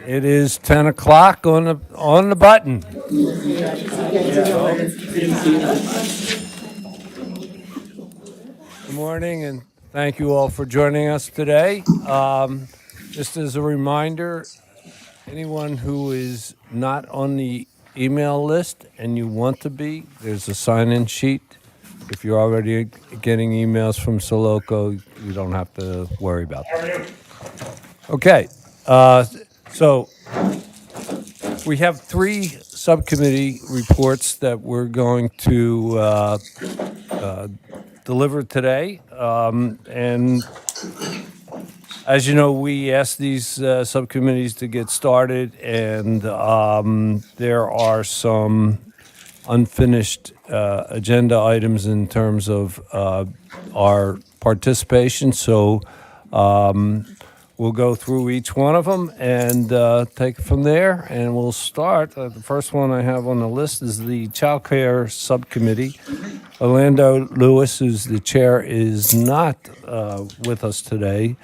It is 10 o'clock on the button. Good morning, and thank you all for joining us today. Just as a reminder, anyone who is not on the email list and you want to be, there's a sign-in sheet. If you're already getting emails from Soloco, you don't have to worry about that. Okay, so we have three subcommittee reports that we're going to deliver today. And as you know, we asked these subcommittees to get started, and there are some unfinished agenda items in terms of our participation. So we'll go through each one of them and take it from there. And we'll start. The first one I have on the list is the Child Care Subcommittee. Orlando Lewis, who's the chair, is not with us today,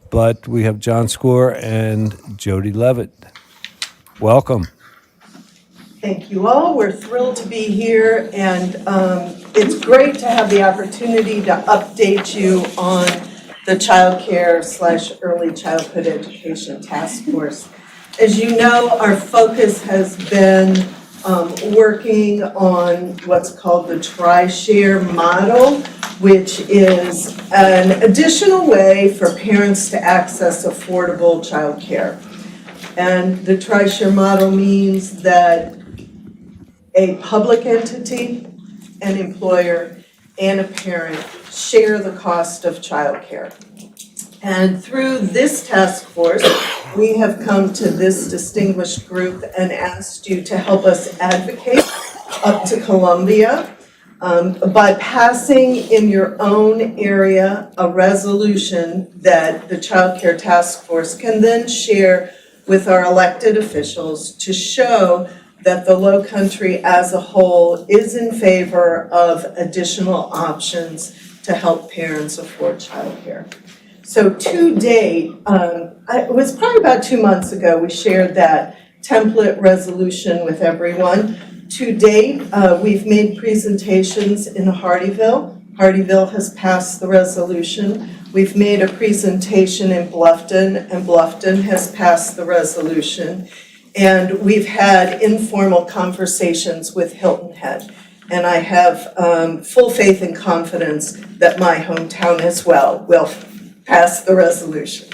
but we have John Score and Jody Levitt. Welcome. Thank you all. We're thrilled to be here, and it's great to have the opportunity to update you on the Child Care / Early Childhood Education Task Force. As you know, our focus has been working on what's called the Tri-Share model, which is an additional way for parents to access affordable child care. And the Tri-Share model means that a public entity, an employer, and a parent share the cost of childcare. And through this task force, we have come to this distinguished group and asked you to help us advocate up to Columbia by passing in your own area a resolution that the Child Care Task Force can then share with our elected officials to show that the Lowcountry as a whole is in favor of additional options to help parents afford childcare. So to date, it was probably about 2 months ago, we shared that template resolution with everyone. To date, we've made presentations in Hardeeville. Hardeeville has passed the resolution. We've made a presentation in Bluffton, and Bluffton has passed the resolution. And we've had informal conversations with Hilton Head. And I have full faith and confidence that my hometown as well will pass the resolution.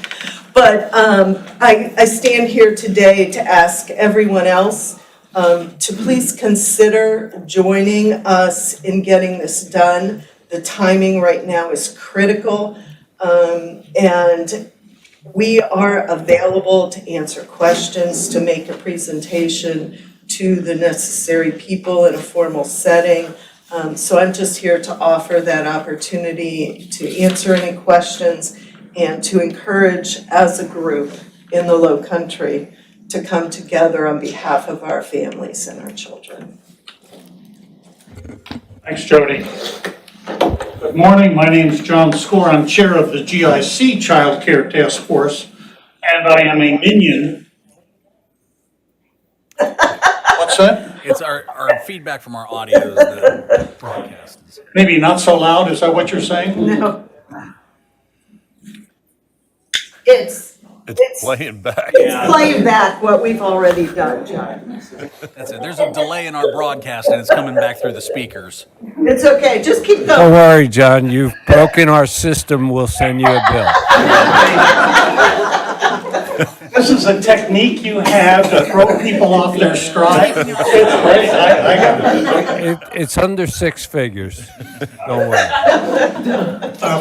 But I stand here today to ask everyone else to please consider joining us in getting this done. The timing right now is critical, and we are available to answer questions, to make a presentation to the necessary people in a formal setting. So I'm just here to offer that opportunity to answer any questions and to encourage, as a group in the Lowcountry, to come together on behalf of our families and our children. Thanks, Jody. Good morning. My name is John Score. I'm chair of the GIC Child Care Task Force, and I am a minion. What's that? It's our feedback from our audio, the broadcast. Maybe not so loud. Is that what you're saying? No. It's playing back. It's playing back what we've already done, John. That's it. There's a delay in our broadcast, and it's coming back through the speakers. It's okay. Just keep going. Don't worry, John. You've broken our system. We'll send you a bill. This is a technique you have to throw people off their stride. It's great. I got it. It's under six figures. Don't worry.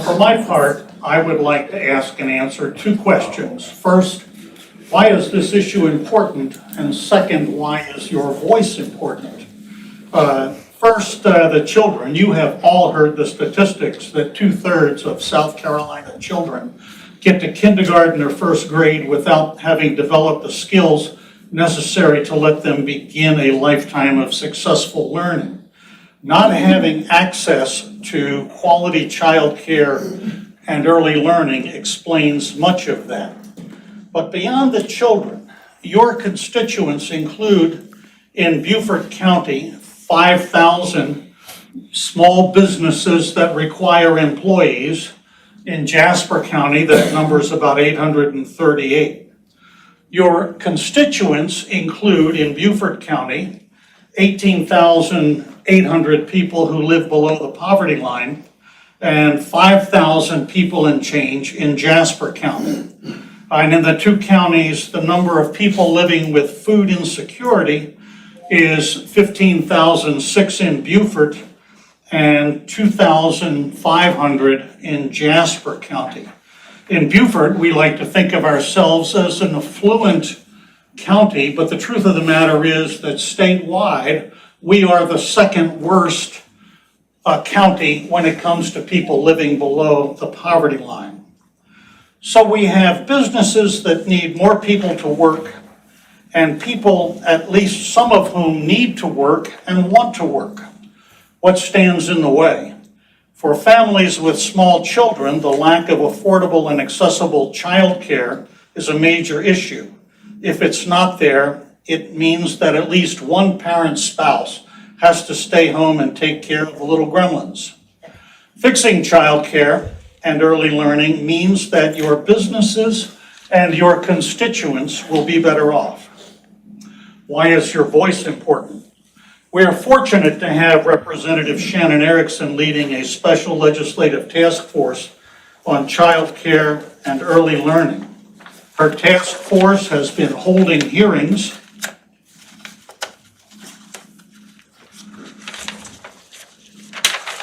For my part, I would like to ask and answer two questions. First, why is this issue important? And second, why is your voice important? First, the children. You have all heard the statistics that 2/3 of South Carolina children get to kindergarten or first grade without having developed the skills necessary to let them begin a lifetime of successful learning. Not having access to quality child care and early learning explains much of that. But beyond the children, your constituents include in Beaufort County 5,000 small businesses that require employees. In Jasper County, that number is about 838. Your constituents include in Beaufort County 18,800 people who live below the poverty line and 5,000 people and change in Jasper County. And in the two counties, the number of people living with food insecurity is 15,006 in Beaufort and 2,500 in Jasper County. In Beaufort, we like to think of ourselves as an affluent county, but the truth of the matter is that statewide, we are the second worst county when it comes to people living below the poverty line. So we have businesses that need more people to work, and people, at least some of whom need to work and want to work. What stands in the way? For families with small children, the lack of affordable and accessible childcare is a major issue. If it's not there, it means that at least one parent's spouse has to stay home and take care of the little gremlins. Fixing childcare and early learning means that your businesses and your constituents will be better off. Why is your voice important? We are fortunate to have Representative Shannon Erickson leading a special legislative task force on child care and early learning. Her task force has been holding hearings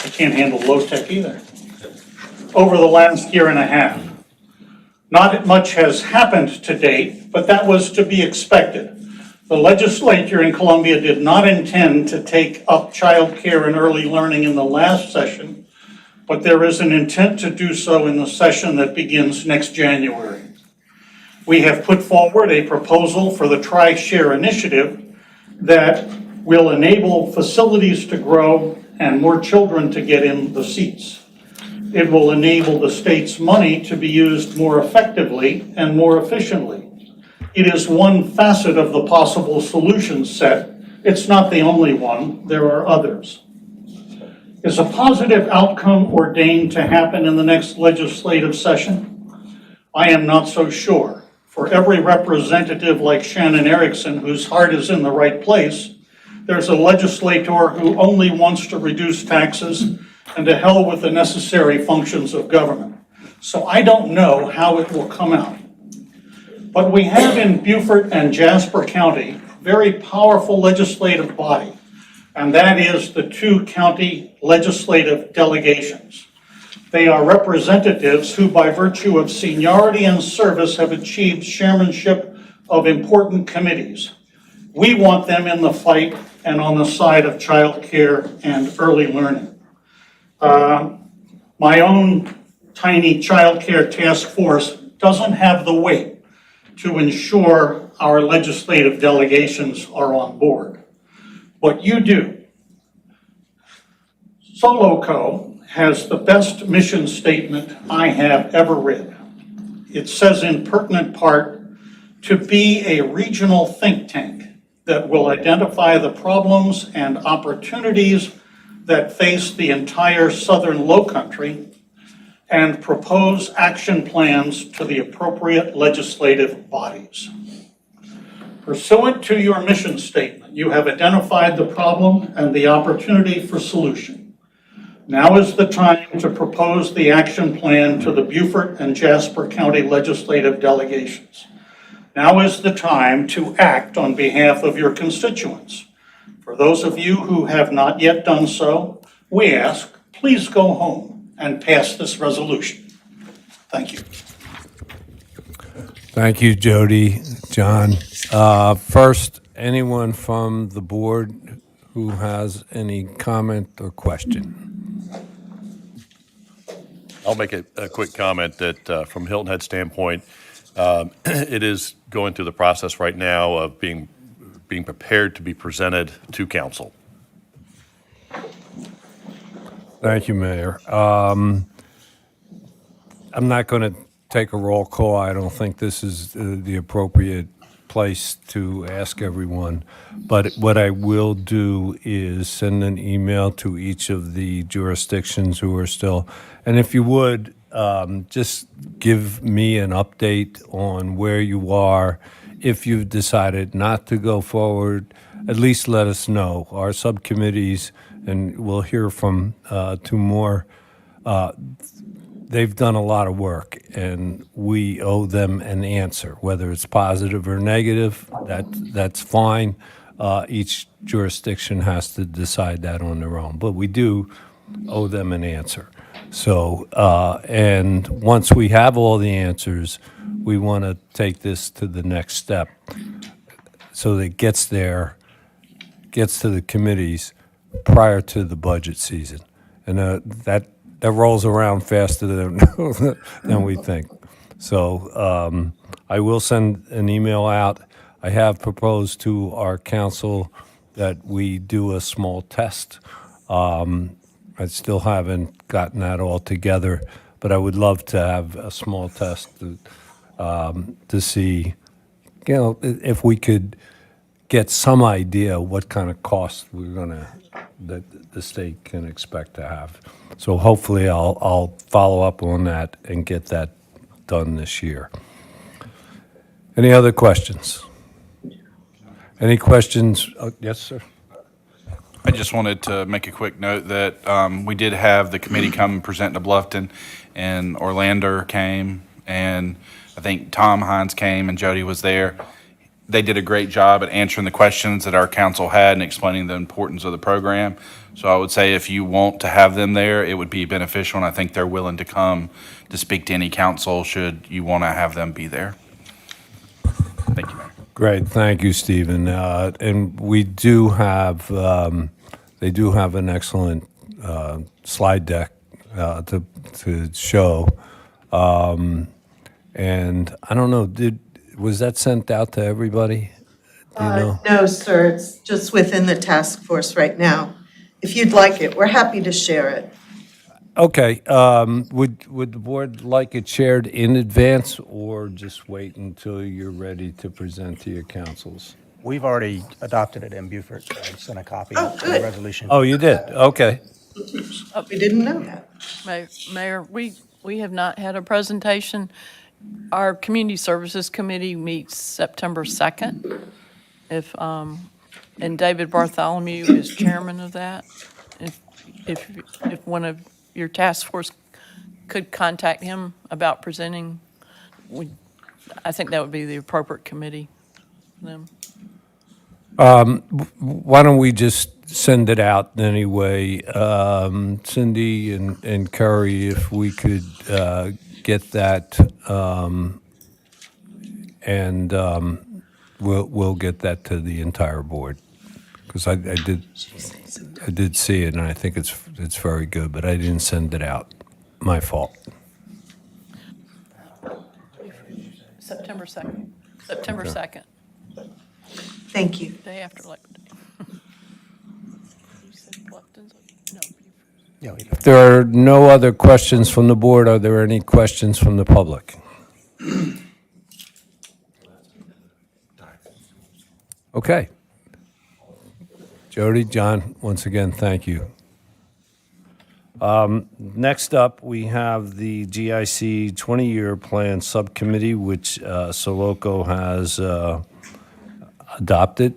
I can't handle low tech either. Over the last year and a half. Not much has happened to date, but that was to be expected. The legislature in Columbia did not intend to take up child care and early learning in the last session, but there is an intent to do so in the session that begins next January. We have put forward a proposal for the Tri-Share initiative that will enable facilities to grow and more children to get in the seats. It will enable the state's money to be used more effectively and more efficiently. It is one facet of the possible solution set. It's not the only one. There are others. Is a positive outcome ordained to happen in the next legislative session? I am not so sure. For every representative like Shannon Erickson, whose heart is in the right place, there's a legislator who only wants to reduce taxes and to hell with the necessary functions of government. So I don't know how it will come out. But we have in Beaufort and Jasper County very powerful legislative body, and that is the two county legislative delegations. They are representatives who, by virtue of seniority and service, have achieved chairmanship of important committees. We want them in the fight and on the side of child care and early learning. My own tiny child care task force doesn't have the weight to ensure our legislative delegations are on board. But you do. Soloco has the best mission statement I have ever read. It says in pertinent part, to be a regional think tank that will identify the problems and opportunities that face the entire southern Lowcountry and propose action plans to the appropriate legislative bodies. Pursuant to your mission statement, you have identified the problem and the opportunity for solution. Now is the time to propose the action plan to the Beaufort and Jasper County legislative delegations. Now is the time to act on behalf of your constituents. For those of you who have not yet done so, we ask, please go home and pass this resolution. Thank you. Thank you, Jody, John. First, anyone from the board who has any comment or question? I'll make a quick comment that from Hilton Head standpoint, it is going through the process right now of being prepared to be presented to council. Thank you, Mayor. I'm not going to take a roll call. I don't think this is the appropriate place to ask everyone. But what I will do is send an email to each of the jurisdictions who are still, and if you would, just give me an update on where you are. If you've decided not to go forward, at least let us know. Our subcommittees, and we'll hear from two more, they've done a lot of work, and we owe them an answer, whether it's positive or negative. That's fine. Each jurisdiction has to decide that on their own, but we do owe them an answer. So, and once we have all the answers, we want to take this to the next step, so that it gets there, gets to the committees prior to the budget season, and that rolls around faster than we think. So I will send an email out. I have proposed to our council that we do a small test. I still haven't gotten that all together, but I would love to have a small test to see, if we could get some idea what kind of cost that the state can expect to have. So hopefully I'll follow up on that and get that done this year. Any other questions? Any questions? Yes, sir. I just wanted to make a quick note that we did have the committee come and present to Bluffton, and Orlando came, and I think Tom Hines came, and Jody was there. They did a great job at answering the questions that our council had and explaining the importance of the program. So I would say if you want to have them there, it would be beneficial, and I think they're willing to come to speak to any council should you want to have them be there. Thank you, Mayor. Great, thank you, Stephen. And we do have, they do have an excellent slide deck to show. And I don't know, was that sent out to everybody? Do you know? No, sir, it's just within the task force right now. If you'd like it, we're happy to share it. Okay, would the board like it shared in advance, or just wait until you're ready to present to your councils? We've already adopted it in Beaufort, so I sent a copy Oh, of the good. resolution. Oh, you did? Okay. We didn't know that. Mayor, we have not had a presentation. Our Community Services Committee meets September 2nd. And David Bartholomew is chairman of that. If one of your task force could contact him about presenting, I think that would be the appropriate committee for them. Why don't we just send it out anyway? Cindy and Curry, if we could get that, and we'll get that to the entire board. Because I did see it, and I think it's very good, but I didn't send it out. My fault. September 2nd. September 2nd, Thank you. day after Labor Day. You said Bluffton's, no. Yeah, we If there are no other questions from the board, are there any questions from the public? Okay. Jody, John, once again, thank you. Next up, we have the GIC 20-year plan subcommittee, which Soloco has adopted.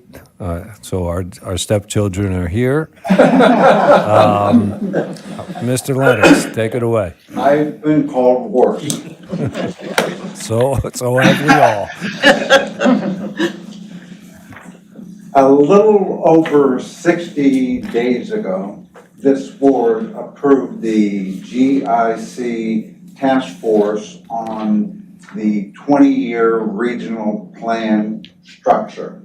So our stepchildren are here. Mr. Lennox, take it away. I've been called worse. So have we all. A little over 60 days ago, this board approved the GIC task force on the 20-year regional plan structure.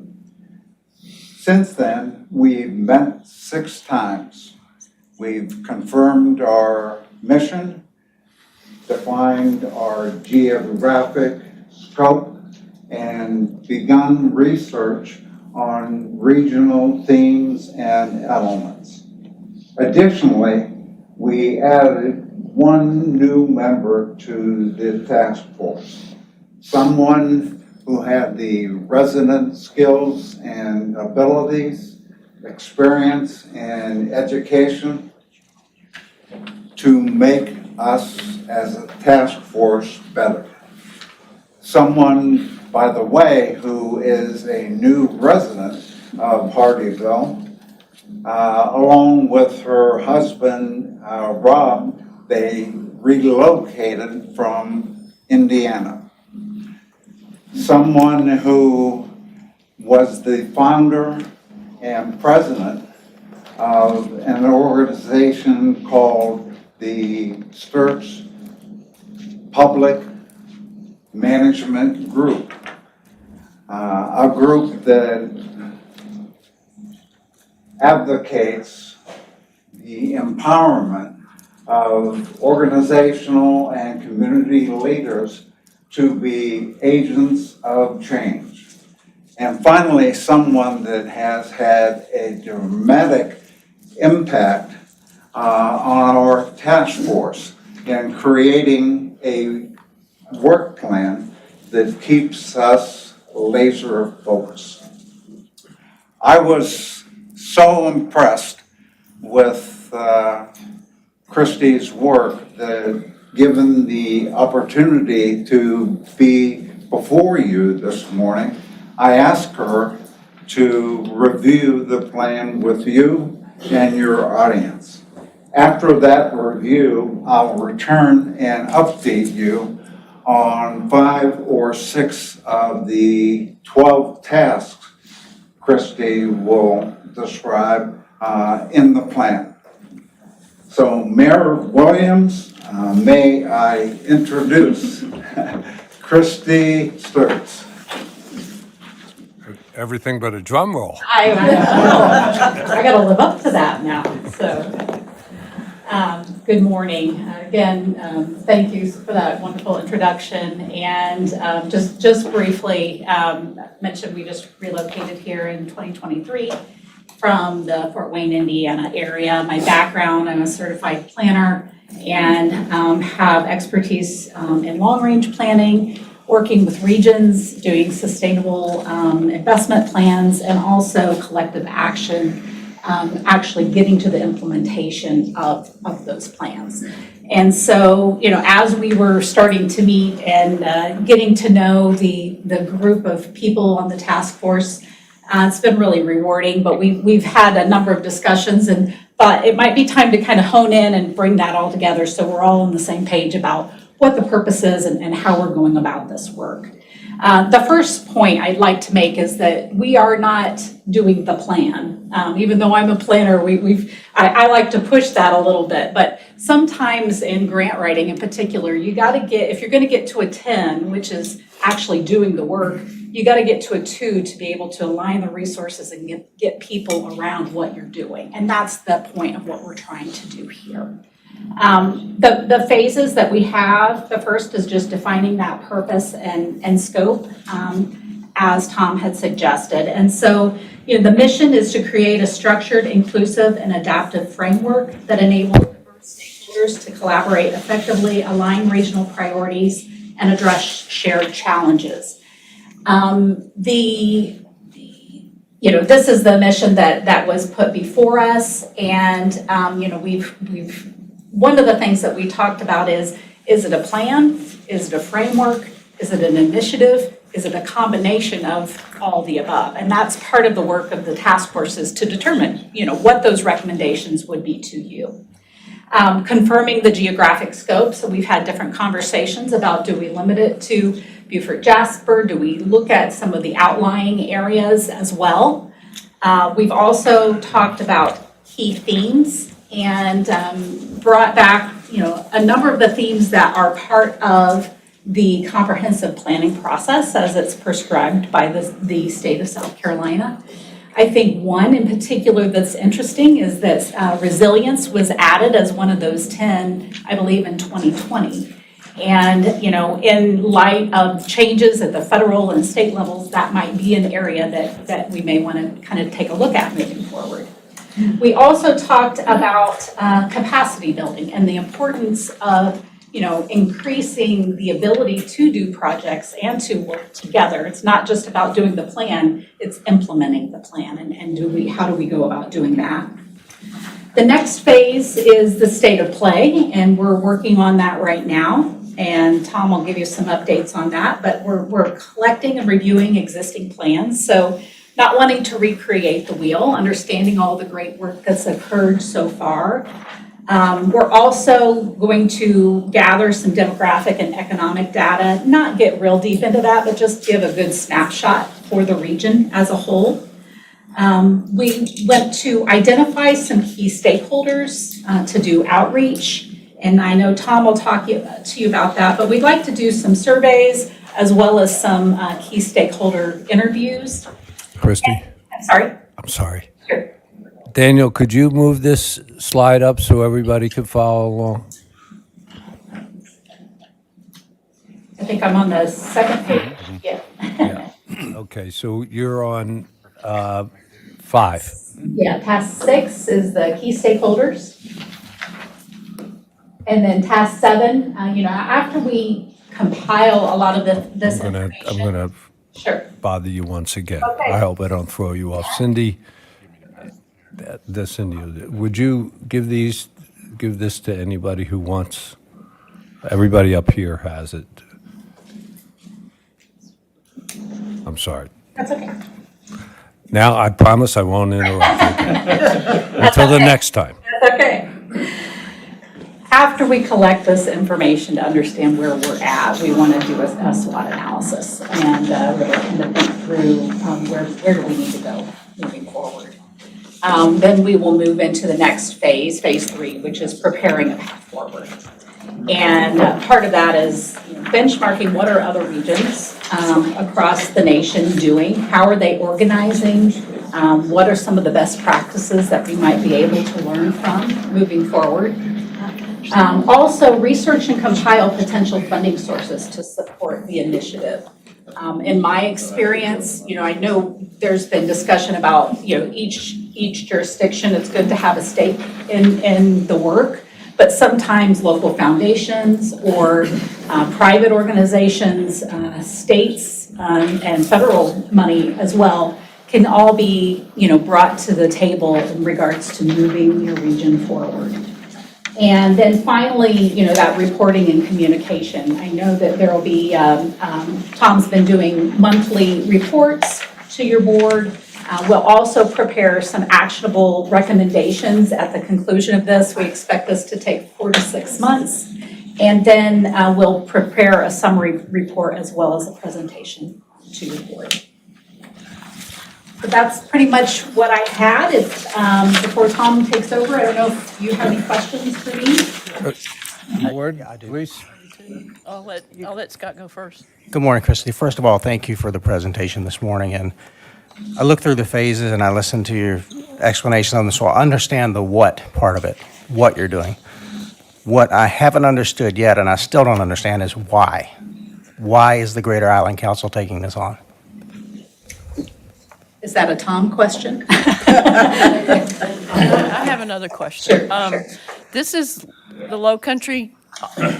Since then, we've met 6 times. We've confirmed our mission, defined our geographic scope, and begun research on regional themes and elements. Additionally, we added 1 new member to the task force, someone who have the resident skills and abilities, experience, and education to make us as a task force better. Someone, by the way, who is a new resident of Hardyville, along with her husband, Rob, they relocated from Indiana. Someone who was the founder and president of an organization called the Sturts Public Management Group, a group that advocates the empowerment of organizational and community leaders to be agents of change. And finally, someone that has had a dramatic impact on our task force in creating a work plan that keeps us laser focused. I was so impressed with Christie's work that, given the opportunity to be before you this morning, I asked her to review the plan with you and your audience. After that review, I'll return and update you on 5 or 6 of the 12 tasks Christie will describe in the plan. So, Mayor Williams, may I introduce Christie Sturts. Everything but a drum roll. I gotta live up to that now, so. Good morning. Again, thank you for that wonderful introduction. And just briefly, mentioned we just relocated here in 2023 from the Fort Wayne, Indiana area. My background, I'm a certified planner and have expertise in long-range planning, working with regions, doing sustainable investment plans, and also collective action, actually getting to the implementation of those plans. And so, as we were starting to meet and getting to know the group of people on the task force, it's been really rewarding, but we've had a number of discussions and thought it might be time to kind of hone in and bring that all together so we're all on the same page about what the purpose is and how we're going about this work. The first point I'd like to make is that we are not doing the plan. Even though I'm a planner, I like to push that a little bit, but sometimes in grant writing in particular, you gotta get, if you're gonna get to a 10, which is actually doing the work, you gotta get to a 2 to be able to align the resources and get people around what you're doing. And that's the point of what we're trying to do here. The phases that we have, the first is just defining that purpose and scope, as Tom had suggested. And so, the mission is to create a structured, inclusive, and adaptive framework that enables diverse stakeholders to collaborate effectively, align regional priorities, and address shared challenges. This is the mission that was put before us, and we've one of the things that we talked about is it a plan? Is it a framework? Is it an initiative? Is it a combination of all the above? And that's part of the work of the task force is to determine, what those recommendations would be to you. Confirming the geographic scope. So we've had different conversations about, do we limit it to Beaufort Jasper? Do we look at some of the outlying areas as well? We've also talked about key themes and brought back, a number of the themes that are part of the comprehensive planning process as it's prescribed by the state of South Carolina. I think one in particular that's interesting is that resilience was added as one of those 10, I believe, in 2020. And, in light of changes at the federal and state levels, that might be an area that we may want to kind of take a look at moving forward. We also talked about capacity building and the importance of, increasing the ability to do projects and to work together. It's not just about doing the plan, it's implementing the plan, and how do we go about doing that? The next phase is the state of play, and we're working on that right now. And Tom will give you some updates on that, but we're collecting and reviewing existing plans. So not wanting to recreate the wheel, understanding all the great work that's occurred so far. We're also going to gather some demographic and economic data, not get real deep into that, but just give a good snapshot for the region as a whole. We went to identify some key stakeholders to do outreach, and I know Tom will talk to you about that, but we'd like to do some surveys as well as some key stakeholder interviews. Christy, Sorry? I'm sorry. Sure. Daniel, could you move this slide up so everybody could follow along? I think I'm on the second page. Yeah. Yeah. Okay, so you're on 5. Yeah, task 6 is the key stakeholders. And then task 7, after we compile a lot of this I'm information. gonna Sure. bother you once again. Okay. I hope I don't throw you off. Cindy, Cindy, would you give this to anybody who wants? Everybody up here has it. I'm sorry. That's okay. Now, I promise I won't interrupt you again. Until the next time. That's okay. After we collect this information to understand where we're at, we want to do a SWOT analysis and really kind of think through where do we need to go moving forward. Then we will move into the next phase 3, which is preparing a path forward. And part of that is benchmarking what are other regions across the nation doing, how are they organizing, what are some of the best practices that we might be able to learn from moving forward. Also, research and compile potential funding sources to support the initiative. In my experience, I know there's been discussion about, each jurisdiction, it's good to have a stake in the work, but sometimes local foundations or private organizations, states, and federal money as well can all be, brought to the table in regards to moving your region forward. And then finally, that reporting and communication. I know that there will be, Tom's been doing monthly reports to your board. We'll also prepare some actionable recommendations at the conclusion of this. We expect this to take 4 to 6 months. And then we'll prepare a summary report as well as a presentation to your board. But that's pretty much what I had. Before Tom takes over, I don't know if you have any questions for me. Board, I do. please. I'll let Scott go first. Good morning, Christy. First of all, thank you for the presentation this morning. And I looked through the phases and I listened to your explanation on this, so I understand the what part of it, what you're doing. What I haven't understood yet, and I still don't understand, is why. Why is the Greater Island Council taking this on? Is that a Tom question? I have another question. Sure. This is the Lowcountry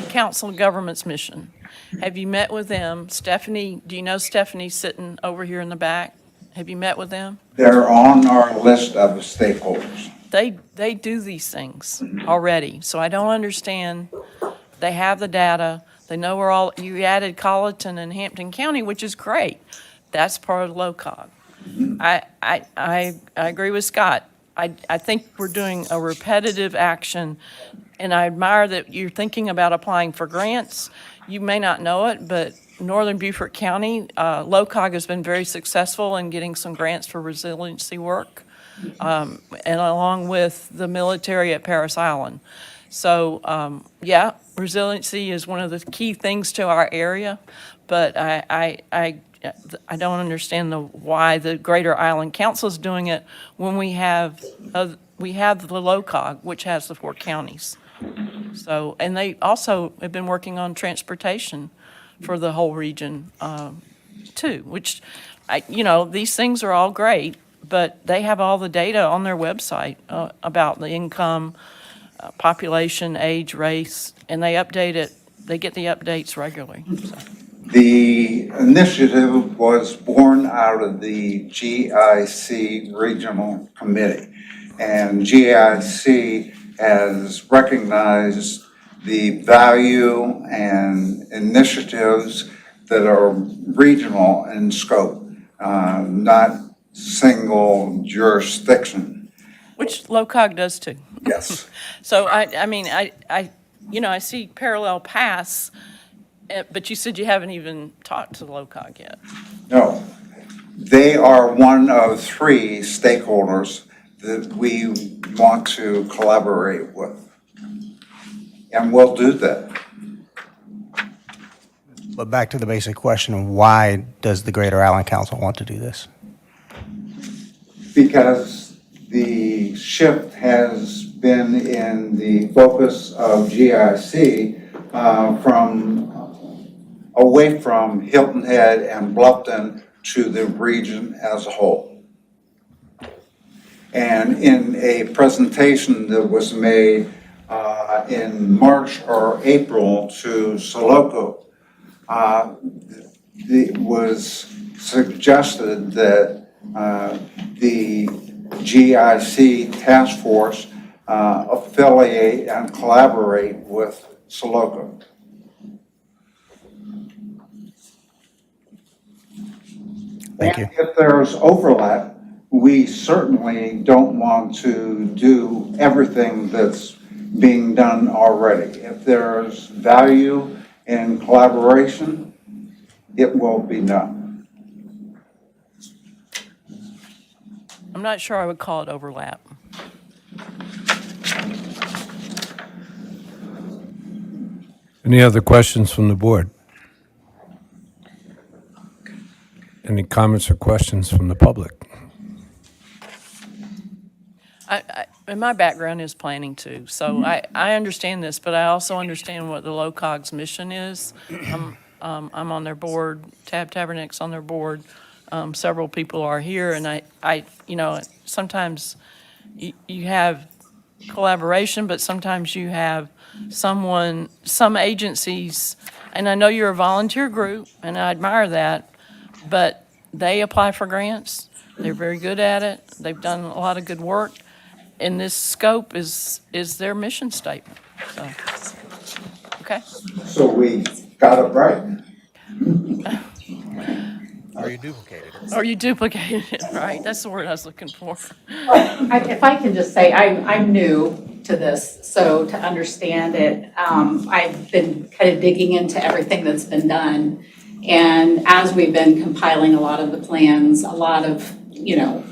Council of Governments mission. Have you met with them? Stephanie, do you know Stephanie sitting over here in the back? Have you met with them? They're on our list of stakeholders. They do these things already, so I don't understand. They have the data. They know where you added Colleton and Hampton County, which is great. That's part of LOCOG. I agree with Scott. I think we're doing a repetitive action, and I admire that you're thinking about applying for grants. You may not know it, but Northern Beaufort County, LOCOG has been very successful in getting some grants for resiliency work, and along with the military at Parris Island. So, resiliency is one of the key things to our area, but I don't understand why the Greater Island Council is doing it when we have the LOCOG, which has the 4 counties. So, and they also have been working on transportation for the whole region too, which, these things are all great, but they have all the data on their website about the income, population, age, race, and they update it they get the updates regularly. So. The initiative was born out of the GIC Regional Committee. And GIC has recognized the value and initiatives that are regional in scope, not single jurisdiction. Which LOCOG does too. Yes. So I mean, I see parallel paths, but you said you haven't even talked to LOCOG yet. No, they are one of three stakeholders that we want to collaborate with. And we'll do that. But back to the basic question, why does the Greater Allen Council want to do this? Because the shift has been in the focus of GIC away from Hilton Head and Bluffton to the region as a whole. And in a presentation that was made in March or April to Soloco, it was suggested that the GIC task force affiliate and collaborate with Soloco. Thank you. And if there's overlap, we certainly don't want to do everything that's being done already. If there's value in collaboration, it will be done. I'm not sure I would call it overlap. Any other questions from the board? Any comments or questions from the public? And my background is planning too, so I understand this, but I also understand what the LOCOG's mission is. I'm on their board, Tab Tabernak's on their board. Several people are here, and I sometimes you have collaboration, but sometimes you have some agencies, and I know you're a volunteer group, and I admire that, but they apply for grants. They're very good at it. They've done a lot of good work. And this scope is their mission statement. So, okay. So we got it right. Or you duplicated it? Or you duplicated it, right? That's the word I was looking for. If I can just say, I'm new to this, so to understand it, I've been kind of digging into everything that's been done. And as we've been compiling a lot of the plans, a lot of,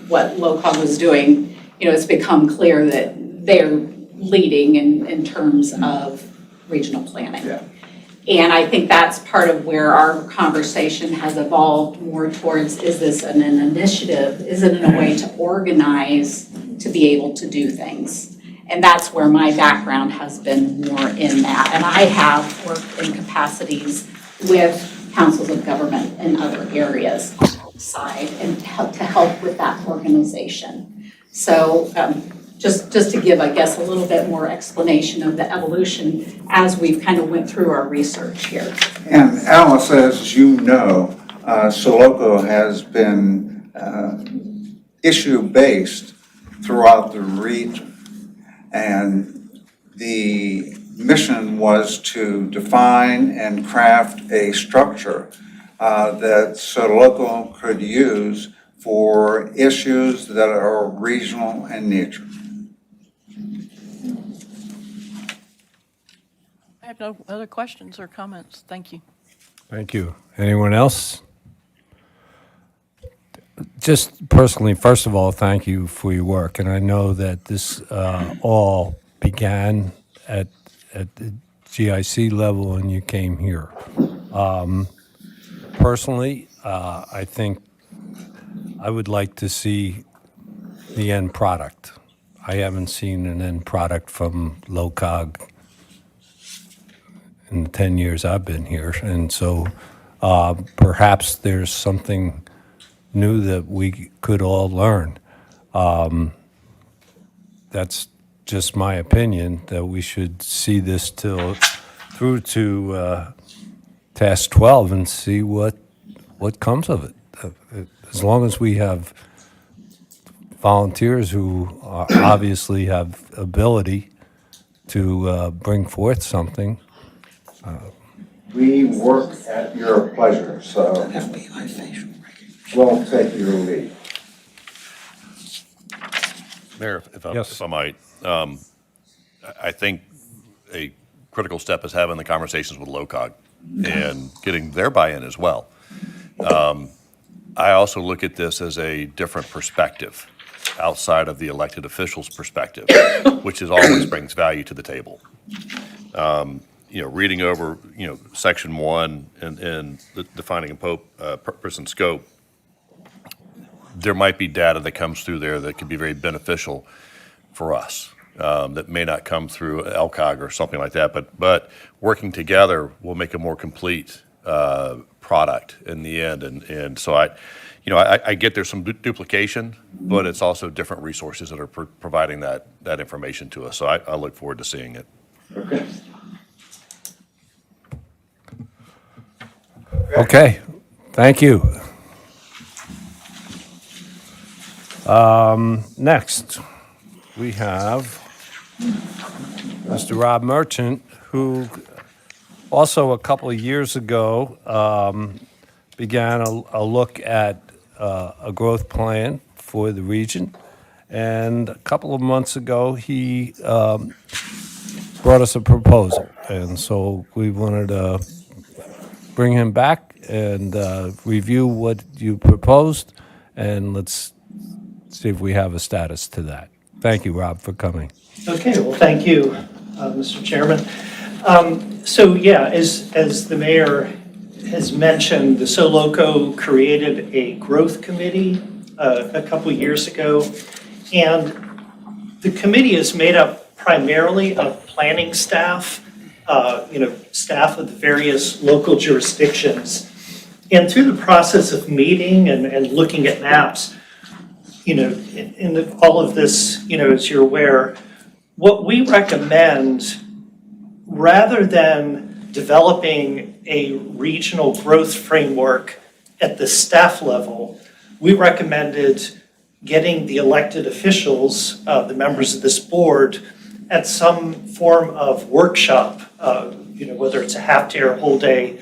what LOCOG was doing, it's become clear that they're leading in terms of regional planning. Yeah. And I think that's part of where our conversation has evolved more towards, is this an initiative? Is it in a way to organize to be able to do things? And that's where my background has been more in that. And I have worked in capacities with councils of government in other areas side and to help with that organization. So just to give, I guess, a little bit more explanation of the evolution as we've kind of went through our research here. And Alice, as you know, Soloco has been issue-based throughout the region. And the mission was to define and craft a structure that Soloco could use for issues that are regional in nature. I have no other questions or comments. Thank you. Thank you. Anyone else? Just personally, first of all, thank you for your work. And I know that this all began at the GIC level and you came here. Personally, I think I would like to see the end product. I haven't seen an end product from LOCOG in the 10 years I've been here. And so perhaps there's something new that we could all learn. That's just my opinion, that we should see this till through to task 12 and see what comes of it. As long as we have volunteers who obviously have ability to bring forth something. We work at your pleasure, so we'll take your lead. Mayor, Yes. if I might, I think a critical step is having the conversations with LOCOG and getting their buy-in as well. I also look at this as a different perspective outside of the elected officials' perspective, which always brings value to the table. Reading over, section 1 and defining a purpose and scope, there might be data that comes through there that could be very beneficial for us, that may not come through LCOG or something like that, but working together will make a more complete product in the end. And so I get there's some duplication, but it's also different resources that are providing that information to us. So I look forward to seeing it. Okay. Okay, thank you. Next, we have Mr. Rob Merchant, who also a couple of years ago began a look at a growth plan for the region. And a couple of months ago, he brought us a proposal. And so we wanted to bring him back and review what you proposed, and let's see if we have a status to that. Thank you, Rob, for coming. Okay, well, thank you, Mr. Chairman. As the mayor has mentioned, the SoLoco created a growth committee a couple years ago, and the committee is made up primarily of planning staff, staff of the various local jurisdictions. And through the process of meeting and looking at maps, in all of this, as you're aware, what we recommend, rather than developing a regional growth framework at the staff level, we recommended getting the elected officials, the members of this board, at some form of workshop, whether it's a half day or a whole day,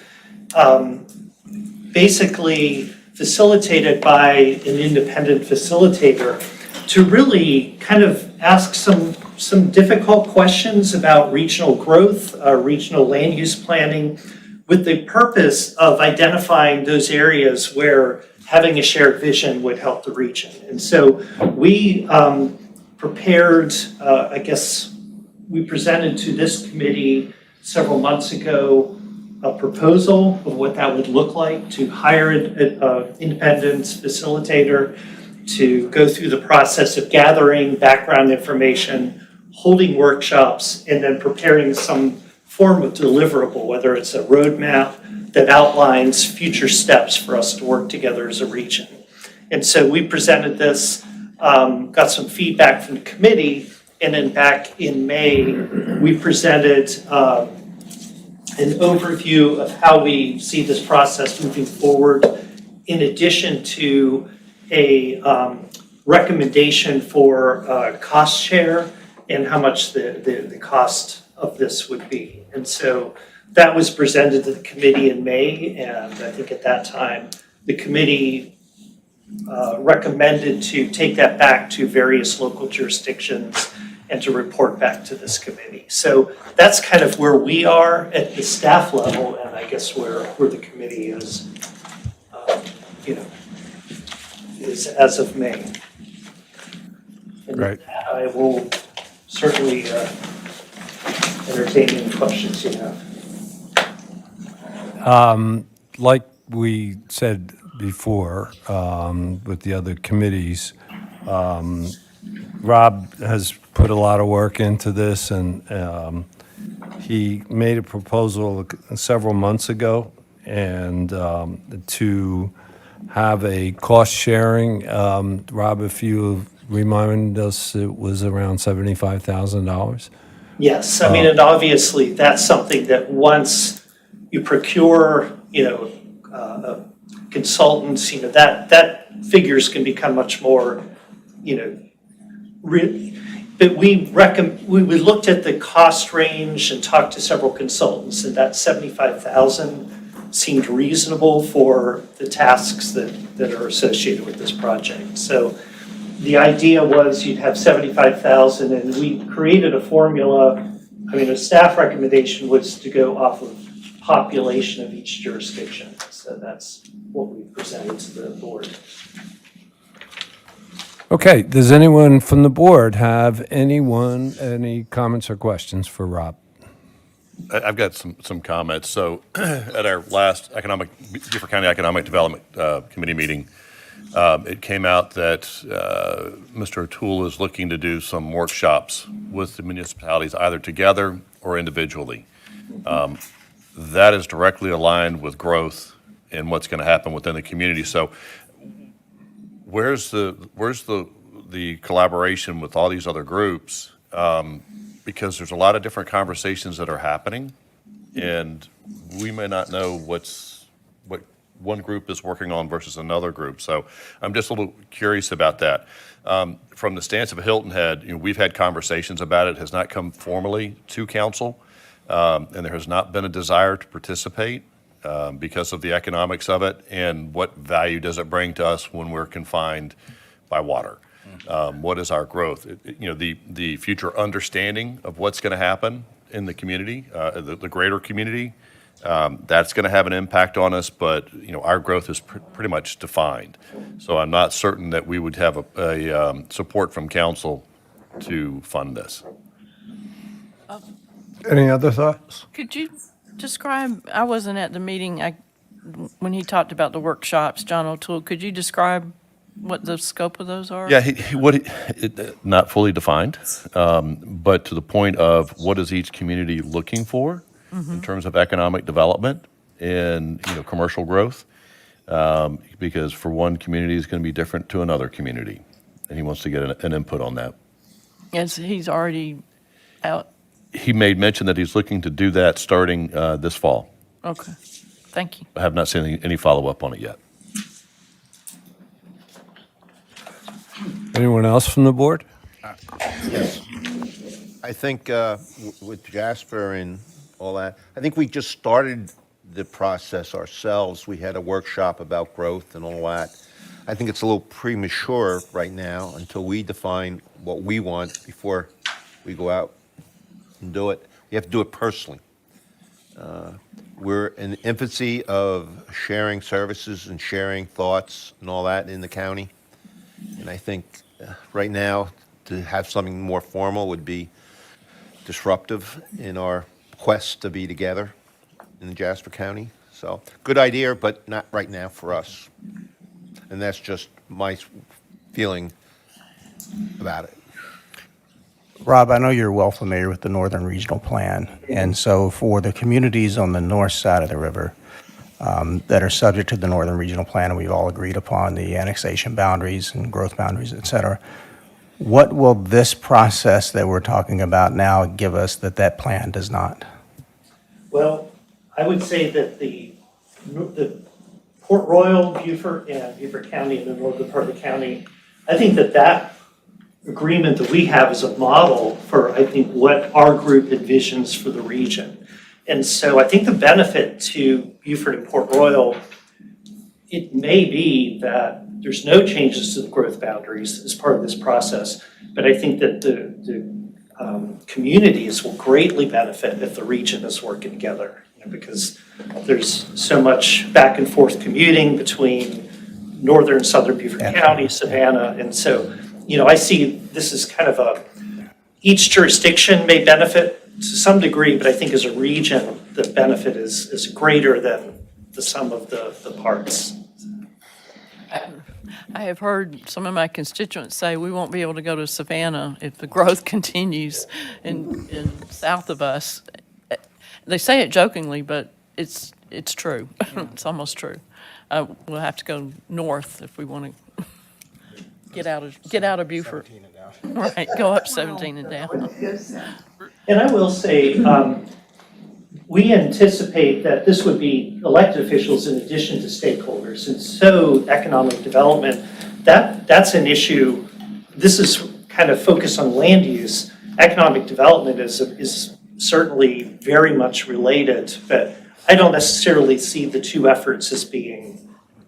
basically facilitated by an independent facilitator to really kind of ask some difficult questions about regional growth, regional land use planning, with the purpose of identifying those areas where having a shared vision would help the region. And so we prepared, we presented to this committee several months ago a proposal of what that would look like, to hire an independent facilitator, to go through the process of gathering background information, holding workshops, and then preparing some form of deliverable, whether it's a roadmap that outlines future steps for us to work together as a region. And so we presented this, got some feedback from the committee, and then back in May, we presented an overview of how we see this process moving forward, in addition to a recommendation for cost share and how much the cost of this would be. And so that was presented to the committee in May, and I think at that time, the committee recommended to take that back to various local jurisdictions and to report back to this committee. So that's kind of where we are at the staff level, and I guess where the committee is, is as of May. And Right. I will certainly entertain any questions you have. Like we said before with the other committees, Rob has put a lot of work into this, and he made a proposal several months ago, and to have a cost sharing. Rob, if you remind us, it was around $75,000. Yes, I mean, and obviously, that's something that once you procure, consultants, that figures can become much more, but we looked at the cost range and talked to several consultants, and that 75,000 seemed reasonable for the tasks that are associated with this project. So the idea was you'd have 75,000, and we created a formula. I mean, a staff recommendation was to go off of population of each jurisdiction. So that's what we presented to the board. Okay, does anyone from the board have any comments or questions for Rob? I've got some comments. So at our last Beaufort County Economic Development Committee meeting, it came out that Mr. O'Toole is looking to do some workshops with the municipalities, either together or individually. That is directly aligned with growth and what's going to happen within the community. So where's the collaboration with all these other groups? Because there's a lot of different conversations that are happening, and we may not know what one group is working on versus another group. So I'm just a little curious about that. From the stance of Hilton Head, we've had conversations about it. It has not come formally to council, and there has not been a desire to participate because of the economics of it and what value does it bring to us when we're confined by water. What is our growth? The future understanding of what's going to happen in the community, the greater community, that's going to have an impact on us, but our growth is pretty much defined. So I'm not certain that we would have a support from council to fund this. Any other thoughts? Could you describe, I wasn't at the meeting, when he talked about the workshops, John O'Toole, could you describe what the scope of those are? Yeah, not fully defined, but to the point of what is each community looking for in terms of economic development and commercial growth, because for one community is going to be different to another community, and he wants to get an input on that. Yes, he's already out. He made mention that he's looking to do that starting this fall. Okay, thank you. I have not seen any follow-up on it yet. Anyone else from the board? I think with Jasper and all that, I think we just started the process ourselves. We had a workshop about growth and all that. I think it's a little premature right now until we define what we want before we go out and do it. We have to do it personally. We're in the infancy of sharing services and sharing thoughts and all that in the county. And I think right now to have something more formal would be disruptive in our quest to be together in Jasper County. So good idea, but not right now for us. And that's just my feeling about it. Rob, I know you're well familiar with the Northern Regional Plan, and so for the communities on the north side of the river that are subject to the Northern Regional Plan, and we've all agreed upon the annexation boundaries and growth boundaries, et cetera, what will this process that we're talking about now give us that that plan does not? Well, I would say that the Port Royal, Beaufort, and Beaufort County in the northern part of the county, I think that agreement that we have is a model for, I think, what our group envisions for the region. And so I think the benefit to Beaufort and Port Royal, it may be that there's no changes to the growth boundaries as part of this process, but I think that the communities will greatly benefit if the region is working together, because there's so much back and forth commuting between northern and southern Beaufort County, Savannah, and so, I see this as kind of each jurisdiction may benefit to some degree, but I think as a region, the benefit is greater than the sum of the parts. I have heard some of my constituents say we won't be able to go to Savannah if the growth continues in south of us. They say it jokingly, but it's true. It's almost true. We'll have to go north if we want to get out of Beaufort. Right, go up 17 and down. And I will say, we anticipate that this would be elected officials in addition to stakeholders. And so economic development, that's an issue. This is kind of focused on land use. Economic development is certainly very much related, but I don't necessarily see the two efforts as being,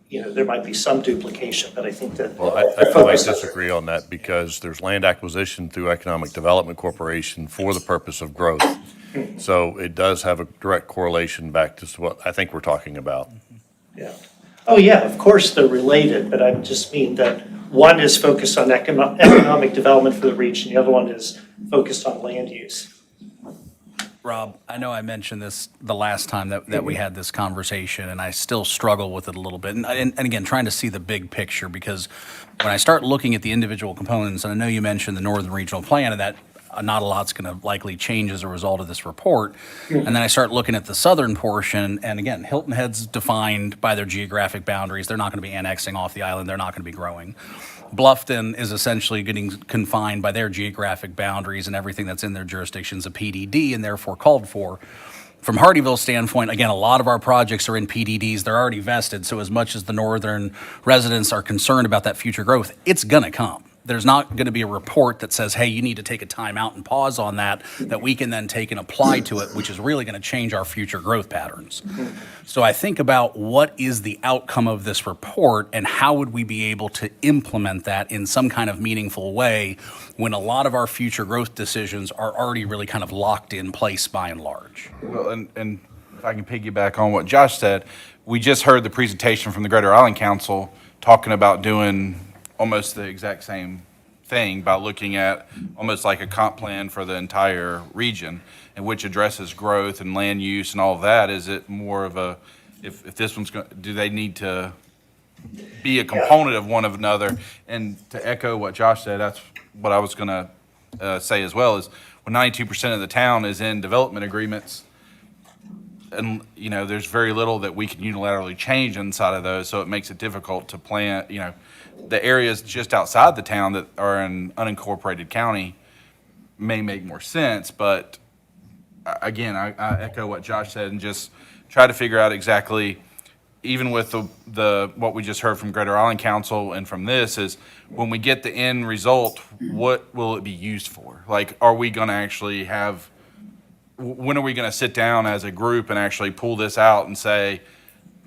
there might be some duplication, but I think that. Well, I disagree on that because there's land acquisition through Economic Development Corporation for the purpose of growth. So it does have a direct correlation back to what I think we're talking about. Yeah. Oh, yeah, of course they're related, but I just mean that one is focused on economic development for the region, the other one is focused on land use. Rob, I know I mentioned this the last time that we had this conversation, and I still struggle with it a little bit. And again, trying to see the big picture, because when I start looking at the individual components, and I know you mentioned the Northern Regional Plan, and that not a lot's going to likely change as a result of this report. And then I start looking at the southern portion, and again, Hilton Head's defined by their geographic boundaries. They're not going to be annexing off the island. They're not going to be growing. Bluffton is essentially getting confined by their geographic boundaries, and everything that's in their jurisdiction is a PDD and therefore called for. From Hardyville's standpoint, again, a lot of our projects are in PDDs. They're already vested, so as much as the northern residents are concerned about that future growth, it's going to come. There's not going to be a report that says, hey, you need to take a time out and pause on that we can then take and apply to it, which is really going to change our future growth patterns. So I think about what is the outcome of this report and how would we be able to implement that in some kind of meaningful way when a lot of our future growth decisions are already really kind of locked in place by and large. Well, and if I can piggyback on what Josh said, we just heard the presentation from the Greater Island Council talking about doing almost the exact same thing by looking at almost like a comp plan for the entire region, and which addresses growth and land use and all of that. Is it more of a, if this one's going, do they need to be a component of one of another? And to echo what Josh said, that's what I was going to say as well, is when 92% of the town is in development agreements, and there's very little that we can unilaterally change inside of those, so it makes it difficult to plan. The areas just outside the town that are in unincorporated county may make more sense, but again, I echo what Josh said and just try to figure out exactly, even with the what we just heard from Greater Island Council and from this, is when we get the end result, what will it be used for? Like, are we going to actually have, when are we going to sit down as a group and actually pull this out and say,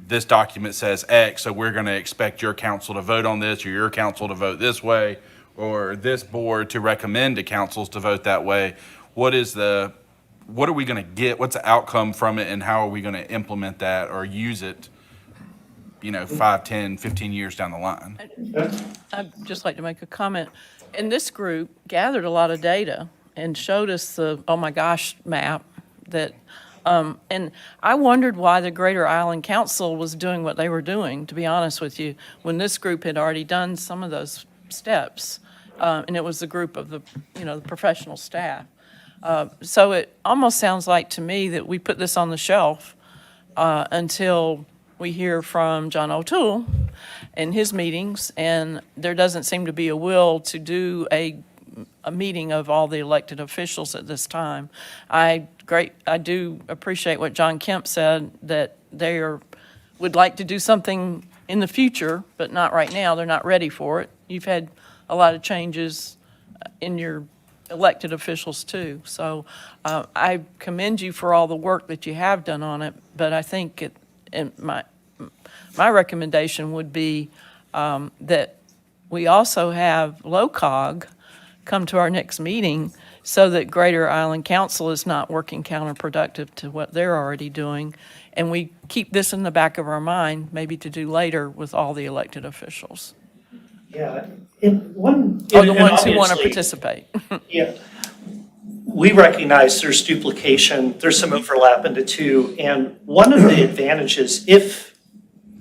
this document says X, so we're going to expect your council to vote on this, or your council to vote this way, or this board to recommend to councils to vote that way? What are we going to get? What's the outcome from it, and how are we going to implement that or use it, 5, 10, 15 years down the line? I'd just like to make a comment. And this group gathered a lot of data and showed us the, oh my gosh, map that, and I wondered why the Greater Island Council was doing what they were doing, to be honest with you, when this group had already done some of those steps. And it was the group of the professional staff. So it almost sounds like to me that we put this on the shelf until we hear from John O'Toole in his meetings, and there doesn't seem to be a will to do a meeting of all the elected officials at this time. I do appreciate what John Kemp said, that they would like to do something in the future, but not right now. They're not ready for it. You've had a lot of changes in your elected officials too. So I commend you for all the work that you have done on it, but I think my recommendation would be that we also have LOCOG come to our next meeting so that Greater Island Council is not working counterproductive to what they're already doing. And we keep this in the back of our mind, maybe to do later with all the elected officials. Yeah, and one. Or the and ones who want to obviously, participate. Yeah. We recognize there's duplication, there's some overlap in the two, and one of the advantages, if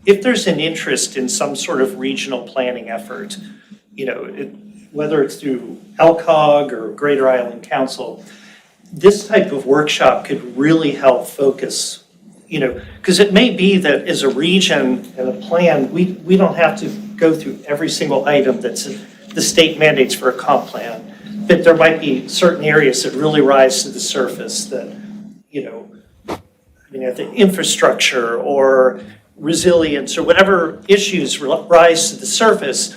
there's an interest in some sort of regional planning effort, whether it's through LCOG or Greater Island Council, this type of workshop could really help focus, because it may be that as a region and a plan, we don't have to go through every single item that's the state mandates for a comp plan. but there might be certain areas that really rise to the surface that, the infrastructure or resilience or whatever issues rise to the surface,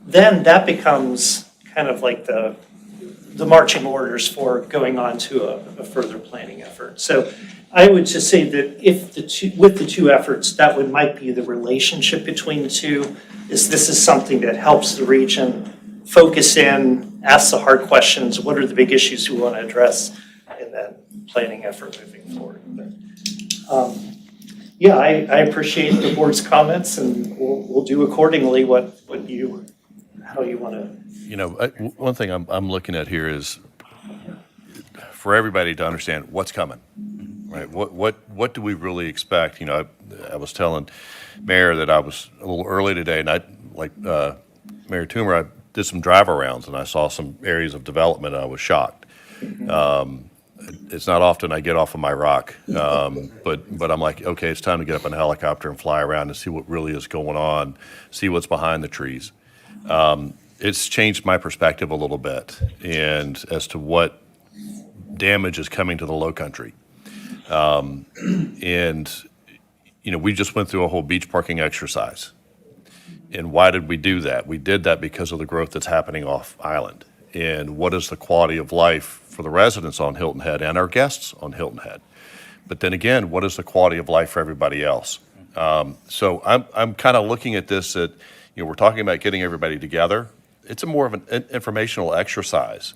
then that becomes kind of like the marching orders for going on to a further planning effort. So I would just say that with the two efforts, that might be the relationship between the two, this is something that helps the region focus in, ask the hard questions, what are the big issues we want to address in that planning effort moving forward. But, yeah, I appreciate the board's comments, and we'll do accordingly how you want to. One thing I'm looking at here is for everybody to understand what's coming, right? What do we really expect? I was telling Mayor that I was a little early today, and like Mayor Toomer, I did some drive arounds, and I saw some areas of development, and I was shocked. It's not often I get off of my rock, but I'm like, okay, it's time to get up in a helicopter and fly around and see what really is going on, see what's behind the trees. It's changed my perspective a little bit, and as to what damage is coming to the Lowcountry. We just went through a whole beach parking exercise. And why did we do that? We did that because of the growth that's happening off island. And what is the quality of life for the residents on Hilton Head and our guests on Hilton Head? But then again, what is the quality of life for everybody else? So I'm kind of looking at this that, we're talking about getting everybody together. It's more of an informational exercise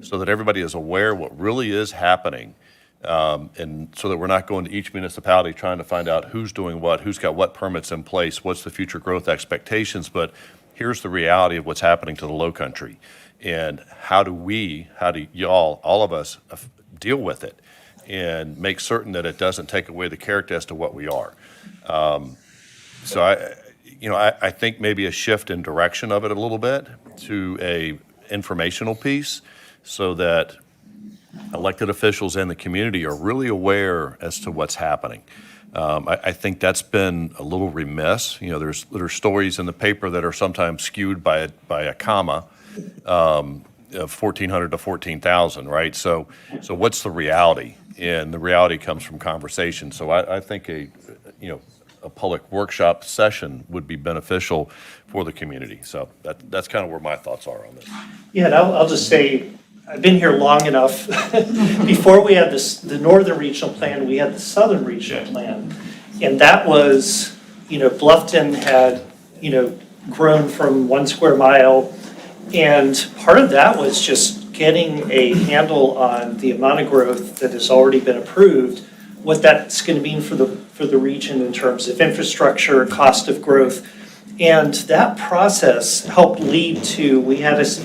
so that everybody is aware what really is happening. And so that we're not going to each municipality trying to find out who's doing what, who's got what permits in place, what's the future growth expectations, but here's the reality of what's happening to the Lowcountry. And how do y'all, all of us, deal with it and make certain that it doesn't take away the character as to what we are. So I think maybe a shift in direction of it a little bit to a informational piece so that elected officials and the community are really aware as to what's happening. I think that's been a little remiss. There's stories in the paper that are sometimes skewed by a comma, of 1,400 to 14,000, right? So what's the reality? And the reality comes from conversation. So I think a public workshop session would be beneficial for the community. So that's kind of where my thoughts are on this. Yeah, and I'll just say, I've been here long enough. Before we had the Northern Regional Plan, we had the Southern Regional Plan. And that was, Bluffton had, grown from 1 square mile. And part of that was just getting a handle on the amount of growth that has already been approved, what that's going to mean for the region in terms of infrastructure, cost of growth. And that process helped lead to, this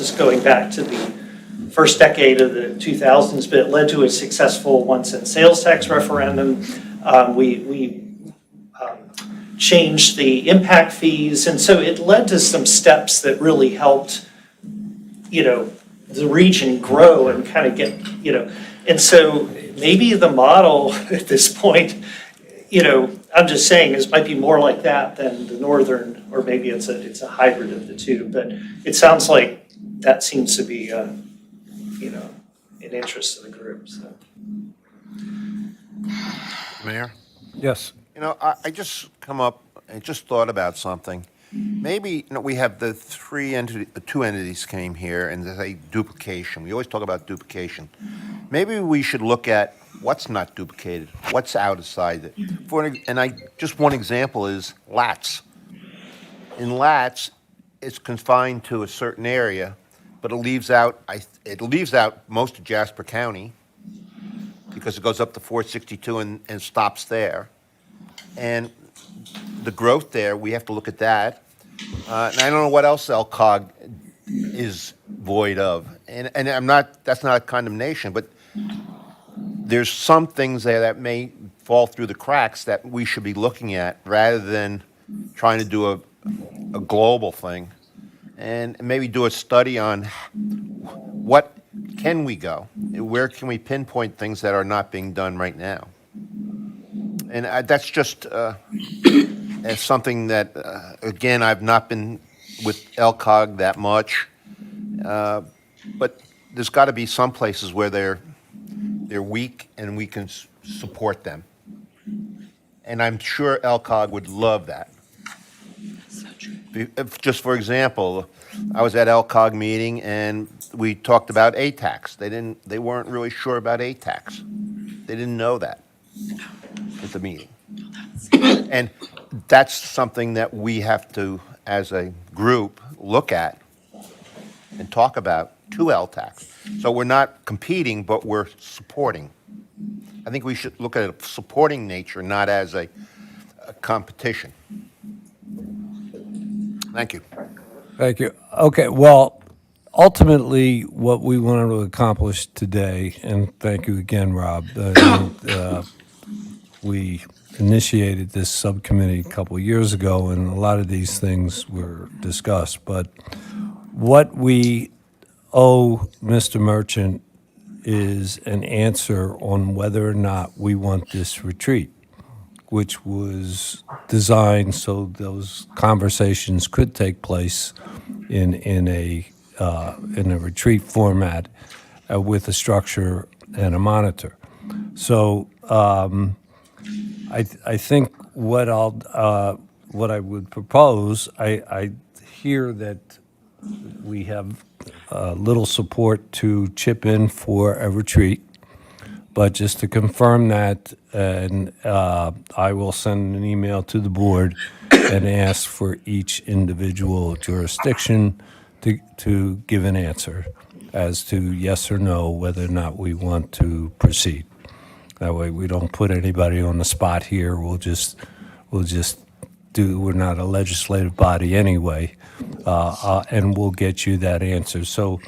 is going back to the first decade of the 2000s, but it led to a successful 1-cent sales tax referendum. We changed the impact fees, and so it led to some steps that really helped, the region grow and kind of get, and so maybe the model at this point, I'm just saying, this might be more like that than the Northern, or maybe it's a hybrid of the two, but it sounds like that seems to be an interest of the group, so. Mayor? Yes. I just come up and just thought about something. Maybe, we have the two entities came here and there's a duplication. We always talk about duplication. Maybe we should look at what's not duplicated, what's outside it. Just one example is LATS. In LATS, it's confined to a certain area, but it leaves out most of Jasper County because it goes up to 462 and stops there. And the growth there, we have to look at that. And I don't know what else LCOG is void of. And that's not a condemnation, but there's some things there that may fall through the cracks that we should be looking at rather than trying to do a global thing. And maybe do a study on what can we go? Where can we pinpoint things that are not being done right now? And that's just as something that, again, I've not been with LCOG that much. But there's got to be some places where they're weak and we can support them. And I'm sure LCOG would love that. If, just for example, I was at LCOG meeting and we talked about ATAX. They weren't really sure about ATAX. They didn't know that at the meeting. And that's something that we have to, as a group, look at and talk about to LTAC. So we're not competing, but we're supporting. I think we should look at a supporting nature, not as a competition. Thank you. Thank you. Okay, well, ultimately, what we wanted to accomplish today, and thank you again, Rob, we initiated this subcommittee a couple years ago, and a lot of these things were discussed. But what we owe Mr. Merchant is an answer on whether or not we want this retreat, which was designed so those conversations could take place in a retreat format with a structure and a monitor. So I think what I would propose, I hear that we have little support to chip in for a retreat, but just to confirm that, and I will send an email to the board and ask for each individual jurisdiction to give an answer as to yes or no, whether or not we want to proceed. That way, we don't put anybody on the spot here. We'll just do. We're not a legislative body anyway, and we'll get you that answer. So,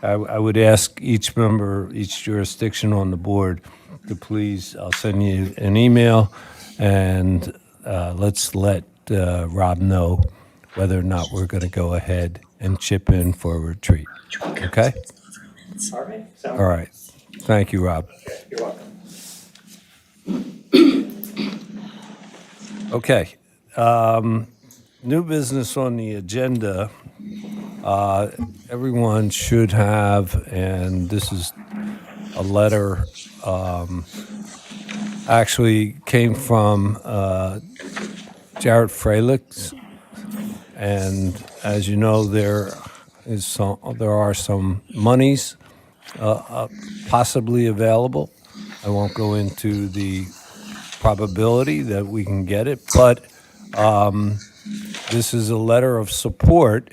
I would ask each member, each jurisdiction on the board, to please. I'll send you an email, and let's let Rob know whether or not we're going to go ahead and chip in for a retreat. Okay. All right. All right. Thank you, Rob. You're welcome. Okay. New business on the agenda. Everyone should have, and this is a letter, actually came from Jared Frelick. And as you know, there are some monies possibly available. I won't go into the probability that we can get it, but this is a letter of support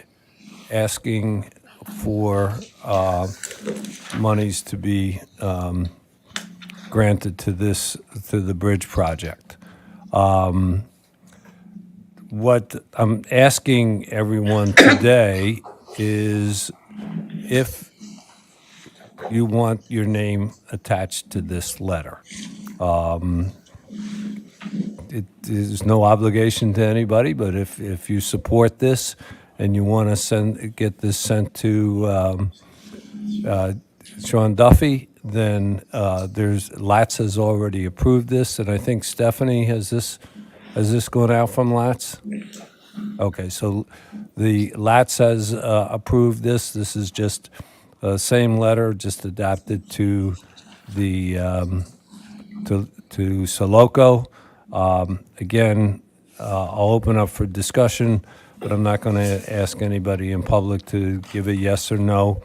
asking for monies to be granted to the bridge project. What I'm asking everyone today is if you want your name attached to this letter. It is no obligation to anybody, but if you support this and you want to get this sent to Sean Duffy, then Latz has already approved this, and I think Stephanie has this gone out from Latz? Okay, so the Latz has approved this. This is just the same letter, just adapted to the to Soloco. Again, I'll open up for discussion, but I'm not going to ask anybody in public to give a yes or no.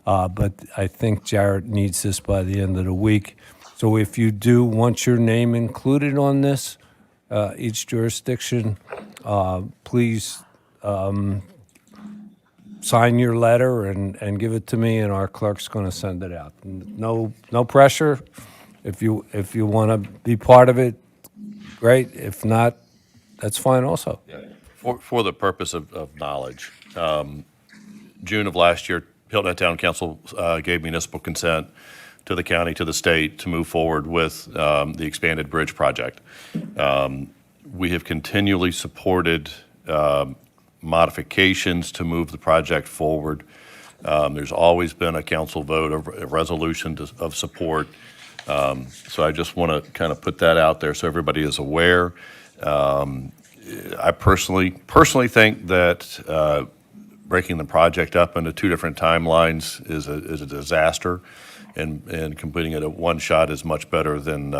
But I think Jarrett needs this by the end of the week. So if you do want your name included on this, each jurisdiction, please sign your letter and give it to me, and our clerk's going to send it out. No pressure. If you want to be part of it, great. If not, that's fine also. For the purpose of knowledge, June of last year, Hilton Head Town Council gave municipal consent to the county, to the state, to move forward with the expanded bridge project. We have continually supported modifications to move the project forward. There's always been a council vote, a resolution of support. So I just want to kind of put that out there so everybody is aware. I personally think that breaking the project up into two different timelines is a disaster, and completing it at one shot is much better than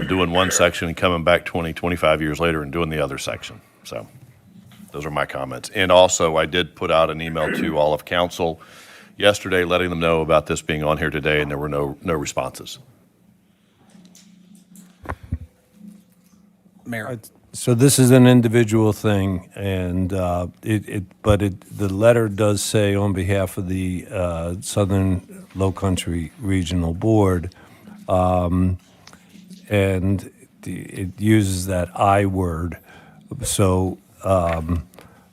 doing one section and coming back 20, 25 years later and doing the other section. So those are my comments. And also, I did put out an email to all of council yesterday letting them know about this being on here today, and there were no responses. Mayor, So this is an individual thing, and the letter does say on behalf of the Southern Lowcountry Regional Board, and it uses that I word. So,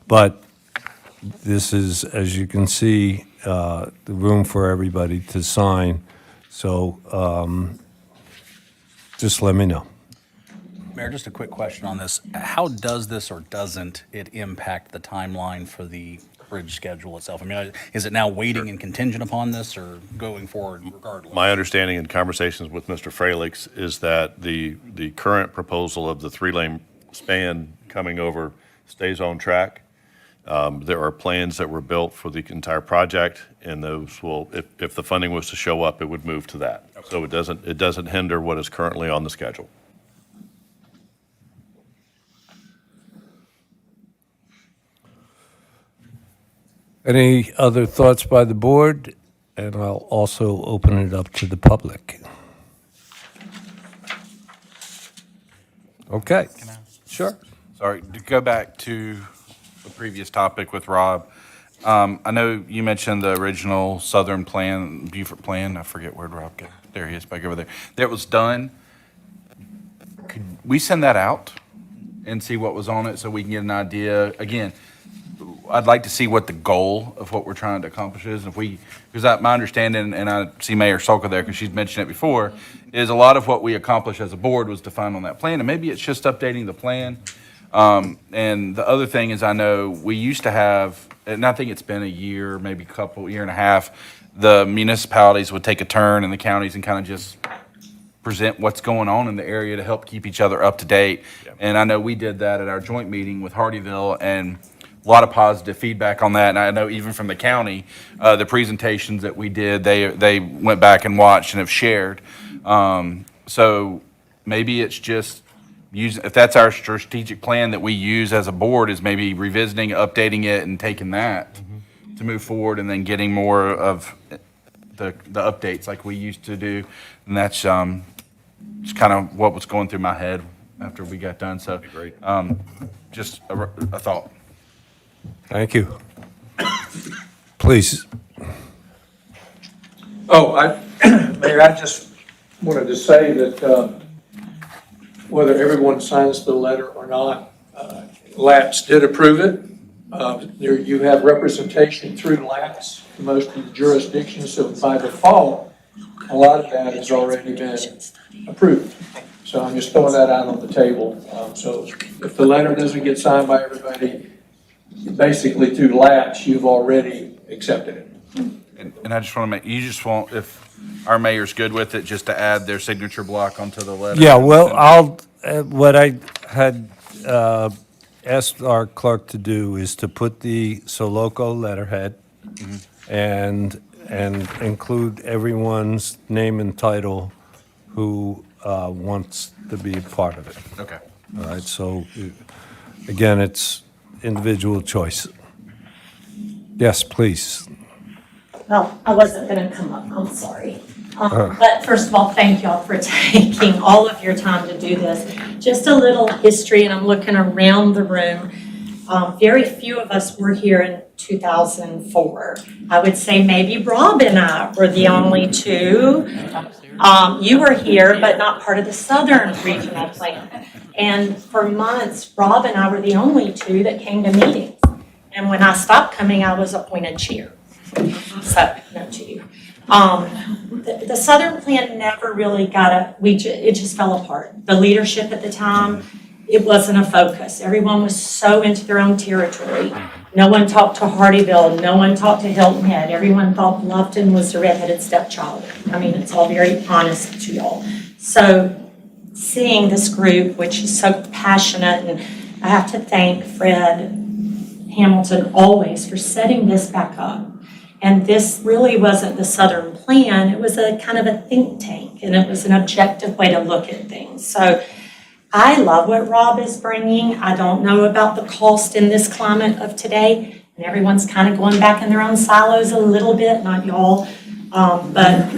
but this is, as you can see, the room for everybody to sign. So just let me know. Mayor, just a quick question on this. How does this or doesn't it impact the timeline for the bridge schedule itself? I mean, is it now waiting and contingent upon this or going forward regardless? My understanding in conversations with Mr. Fralix is that the current proposal of the 3-lane span coming over stays on track. There are plans that were built for the entire project, and those will, if the funding was to show up, it would move to that. Okay. So it doesn't hinder what is currently on the schedule. Any other thoughts by the board? And I'll also open it up to the public. Okay, sure. Sorry, to go back to the previous topic with Rob. I know you mentioned the original Southern Plan, Beaufort Plan. I forget where Rob go. There he is, back over there. That was done. Could we send that out and see what was on it so we can get an idea? Again, I'd like to see what the goal of what we're trying to accomplish is. Because my understanding, and I see Mayor Solka there because she's mentioned it before, is a lot of what we accomplish as a board was defined on that plan, and maybe it's just updating the plan. And the other thing is, I know we used to have, and I think it's been a year, maybe year and a half, the municipalities would take a turn in the counties and kind of just present what's going on in the area to help keep each other up to date. Yeah. And I know we did that at our joint meeting with Hardyville, and a lot of positive feedback on that. And I know even from the county, the presentations that we did, they went back and watched and have shared. So maybe it's just if that's our strategic plan that we use as a board, is maybe revisiting, updating it, and taking that to move forward, and then getting more of the updates like we used to do. And that's just kind of what was going through my head after we got done. So great. Just a thought. Thank you. Please. Mayor, I just wanted to say that whether everyone signs the letter or not, LAPS did approve it. You have representation through LAPS in most of the jurisdictions, so by default, a lot of that has already been approved. So I'm just throwing that out on the table. So if the letter doesn't get signed by everybody, basically through LAPS, you've already accepted it. And I just want to if our mayor's good with it, just to add their signature block onto the letter. Yeah, well, what I had asked our clerk to do is to put the Soloco letterhead and include everyone's name and title who wants to be a part of it. Okay. All right, so again, it's individual choice. Yes, please. Well, I wasn't going to come up, I'm sorry. But first of all, thank y'all for taking all of your time to do this. Just a little history, and I'm looking around the room. Very few of us were here in 2004. I would say maybe Rob and I were the only two. You were here, but not part of the Southern Regional Plan. And for months, Rob and I were the only two that came to meetings. And when I stopped coming, I was appointed chair. So, no to you. The Southern Plan never really it just fell apart. The leadership at the time, it wasn't a focus. Everyone was so into their own territory. No one talked to Hardyville. No one talked to Hilton Head. Everyone thought Bluffton was the redheaded stepchild. I mean, it's all very honest to y'all. So seeing this group, which is so passionate, and I have to thank Fred. Hamilton always for setting this back up. And this really wasn't the Southern Plan, it was a kind of a think tank, and it was an objective way to look at things. So I love what Rob is bringing. I don't know about the cost in this climate of today, and everyone's kind of going back in their own silos a little bit, not y'all. But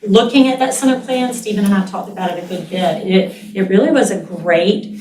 looking at that center plan, Stephen and I talked about it a good bit. It really was a great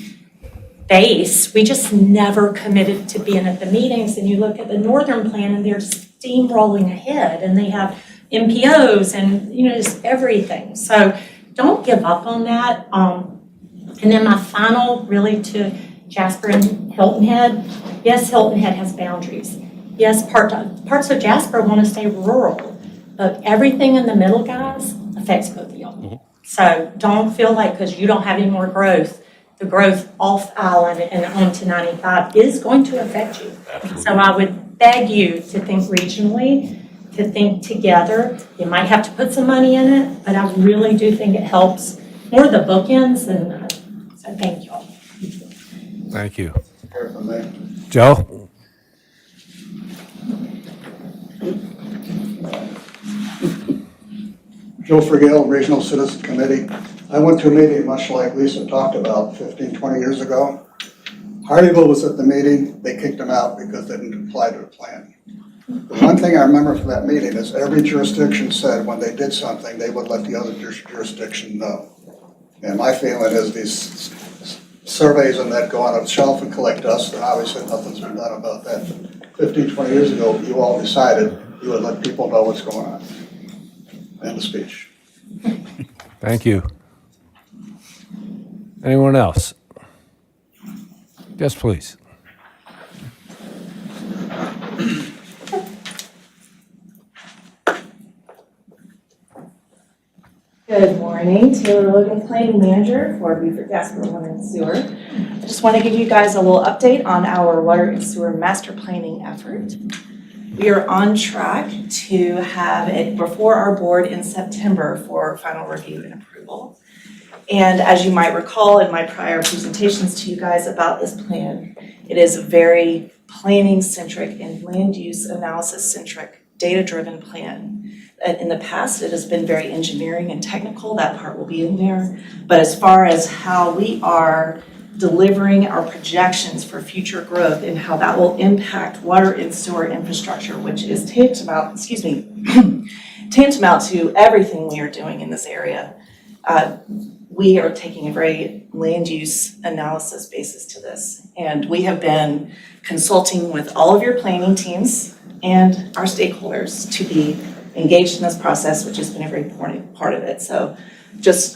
base. We just never committed to being at the meetings. And you look at the Northern Plan and they're steamrolling ahead and they have MPOs and, just everything. So don't give up on that. And then my final really to Jasper and Hilton Head. Yes, Hilton Head has boundaries. Yes, parts of Jasper want to stay rural, but everything in the middle, guys, affects both of y'all. So don't feel like because you don't have any more growth, the growth off island and onto 95 is going to affect you. Absolutely. So I would beg you to think regionally, to think together. You might have to put some money in it, but I really do think it helps more the bookends than so thank you all. Thank you. Joe? Joe Frigale, Regional Citizen Committee. I went to a meeting much like Lisa talked about 15, 20 years ago. Hardyville was at the meeting, they kicked them out because they didn't comply to the plan. The one thing I remember from that meeting is every jurisdiction said when they did something, they would let the other jurisdiction know. And my feeling is these surveys and that go on a shelf and collect dust, and obviously nothing's been done about that. 15, 20 years ago, you all decided you would let people know what's going on. End of speech. Thank you. Anyone else? Yes, please. Good morning, Taylor Logan, Planning Manager for Beaufort Jasper Water and Sewer. I just want to give you guys a little update on our water and sewer master planning effort. We are on track to have it before our board in September for final review and approval. And as you might recall in my prior presentations to you guys about this plan, it is a very planning-centric and land use analysis-centric, data-driven plan. In the past, it has been very engineering and technical, that part will be in there. But as far as how we are delivering our projections for future growth and how that will impact water and sewer infrastructure, which is tantamount to everything we are doing in this area. We are taking a very land use analysis basis to this. And we have been consulting with all of your planning teams and our stakeholders to be engaged in this process, which has been a very important part of it. So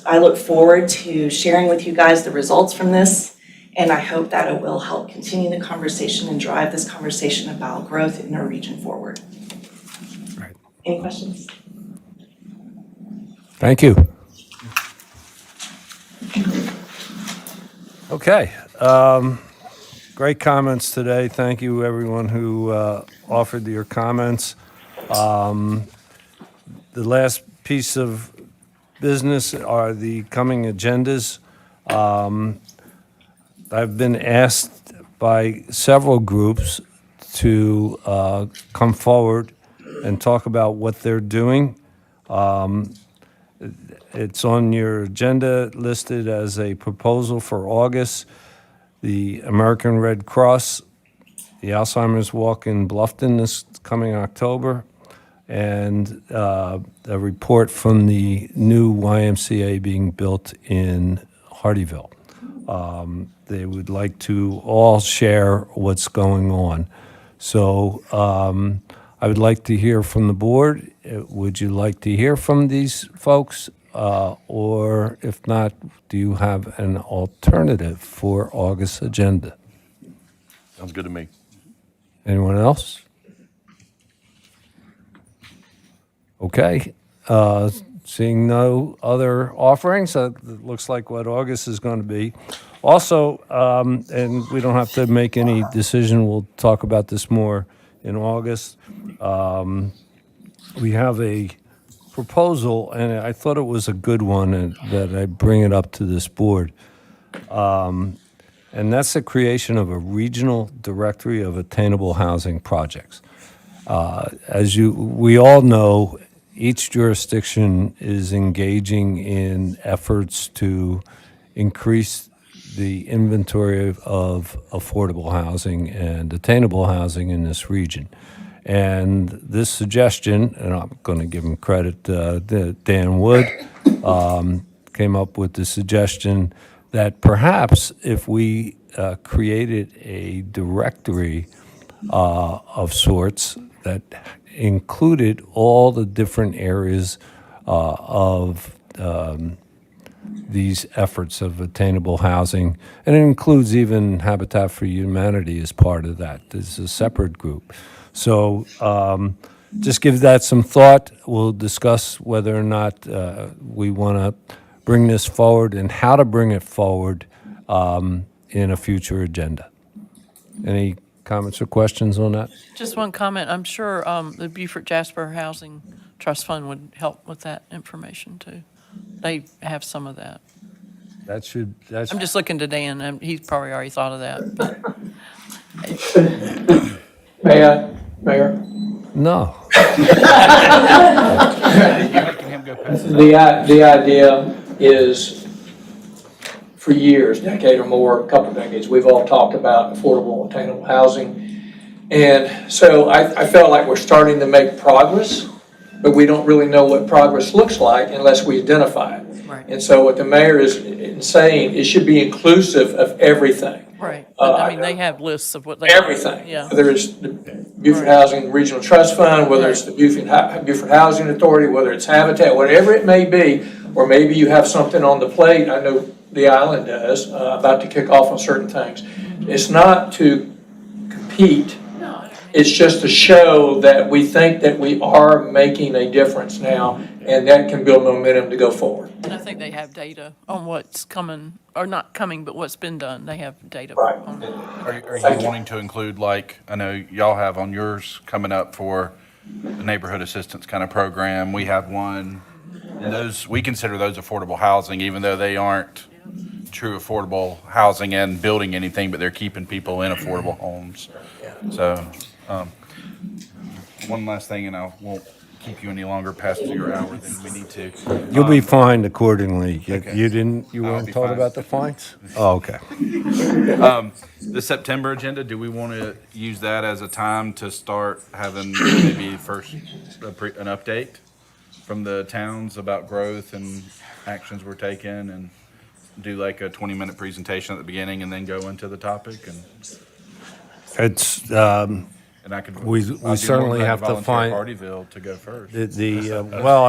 I look forward to sharing with you guys the results from this, and I hope that it will help continue the conversation and drive this conversation about growth in our region forward. Right. Any questions? Thank you. Okay. Great comments today. Thank you, everyone who offered your comments. The last piece of business are the coming agendas. I've been asked by several groups to come forward and talk about what they're doing. It's on your agenda listed as a proposal for August. The American Red Cross, the Alzheimer's Walk in Bluffton this coming October, and a report from the new YMCA being built in Hardyville. They would like to all share what's going on. So I would like to hear from the board. Would you like to hear from these folks? Or if not, do you have an alternative for August's agenda? Sounds good to me. Anyone else? Okay. Seeing no other offerings, it looks like what August is going to be. Also, and we don't have to make any decision, we'll talk about this more in August. We have a proposal, and I thought it was a good one, and that I bring it up to this board. and that's the creation of a regional directory of attainable housing projects. We all know, each jurisdiction is engaging in efforts to increase the inventory of affordable housing and attainable housing in this region. And this suggestion, and I'm going to give him credit, Dan Wood came up with the suggestion that perhaps if we created a directory of sorts that included all the different areas of these efforts of attainable housing, and it includes even Habitat for Humanity as part of that. There's a separate group. So just give that some thought. We'll discuss whether or not we want to bring this forward and how to bring it forward in a future agenda. Any comments or questions on that? Just one comment. I'm sure the Beaufort Jasper Housing Trust Fund would help with that information too. They have some of that. That's I'm just looking to Dan, and he's probably already thought of that. But Mayor? no. The idea is, for years, decade or more, a couple of decades, we've all talked about affordable, attainable housing. And so I felt like we're starting to make progress, but we don't really know what progress looks like unless we identify it. Right. And so what the mayor is saying, it should be inclusive of everything. right. But, I mean, they have lists of what they Everything. Yeah. Whether it's the Beaufort Housing Regional Trust Fund, whether it's the Beaufort Housing Authority, whether it's Habitat, whatever it may be, or maybe you have something on the plate. I know the island does, about to kick off on certain things. It's not to compete. It's just to show that we think that we are making a difference now, and that can build momentum to go forward. And I think they have data on what's coming, or not coming, but what's been done. They have data Right. on that. Are you wanting to include, like, I know y'all have on yours coming up for the neighborhood assistance kind of program, we have one, and those, we consider those affordable housing, even though they aren't true affordable housing and building anything, but they're keeping people in affordable homes. So, one last thing, and I won't keep you any longer past your hour than we need to. You'll be fined accordingly. Okay. You I'll weren't be told fine. about the fines? Oh, okay. The September agenda, do we want to use that as a time to start having maybe first an update from the towns about growth and actions we're taking, and do like a 20-minute presentation at the beginning and then go into the topic? And It's, I could. we I'd be more certainly than glad have to volunteer find- Hardyville to go first. well,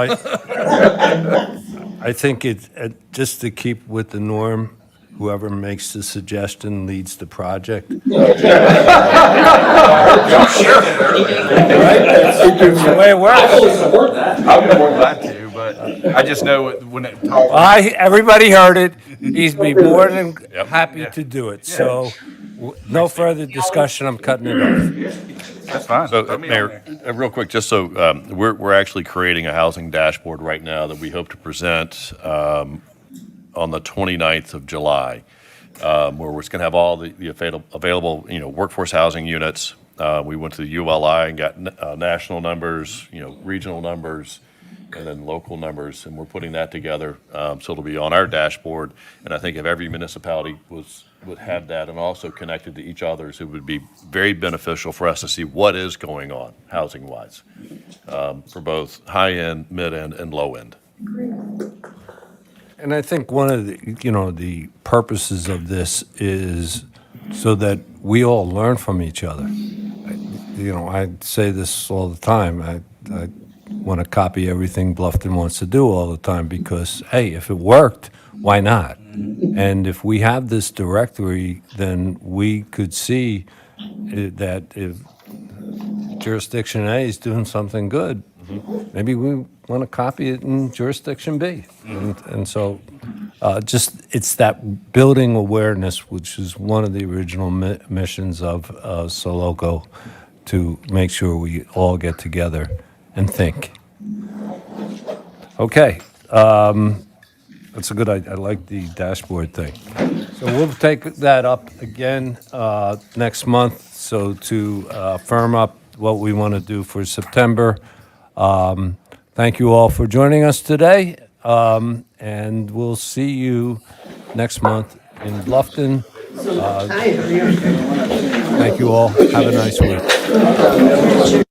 I think just to keep with the norm, whoever makes the suggestion leads the project. Right? That's the way it works. I would be more glad to, but I just know when it talks. Everybody heard it. He's be more than Yep. happy Yeah. to do it. So, no further discussion. I'm cutting it off. That's fine. So, Put me on Mayor, there. real quick, just so, we're actually creating a housing dashboard right now that we hope to present on the 29th of July, where we're just going to have all the available, workforce housing units. We went to the ULI and got national numbers, regional numbers, and then local numbers, and we're putting that together, so it'll be on our dashboard. And I think if every municipality would have that and also connected to each other's, it would be very beneficial for us to see what is going on housing-wise, for both high-end, mid-end, and low-end. And I think one of the purposes of this is so that we all learn from each other. I say this all the time. I want to copy everything Bluffton wants to do all the time because, hey, if it worked, why not? And if we have this directory, then we could see that if jurisdiction A is doing something good, maybe we want to copy it in jurisdiction B. And so it's that building awareness, which is one of the original missions of Soloco, to make sure we all get together and think. Okay. That's a good idea. I like the dashboard thing. So we'll take that up again next month, so to firm up what we want to do for September. Thank you all for joining us today, and we'll see you next month in Bluffton. Thank you all. Have a nice week.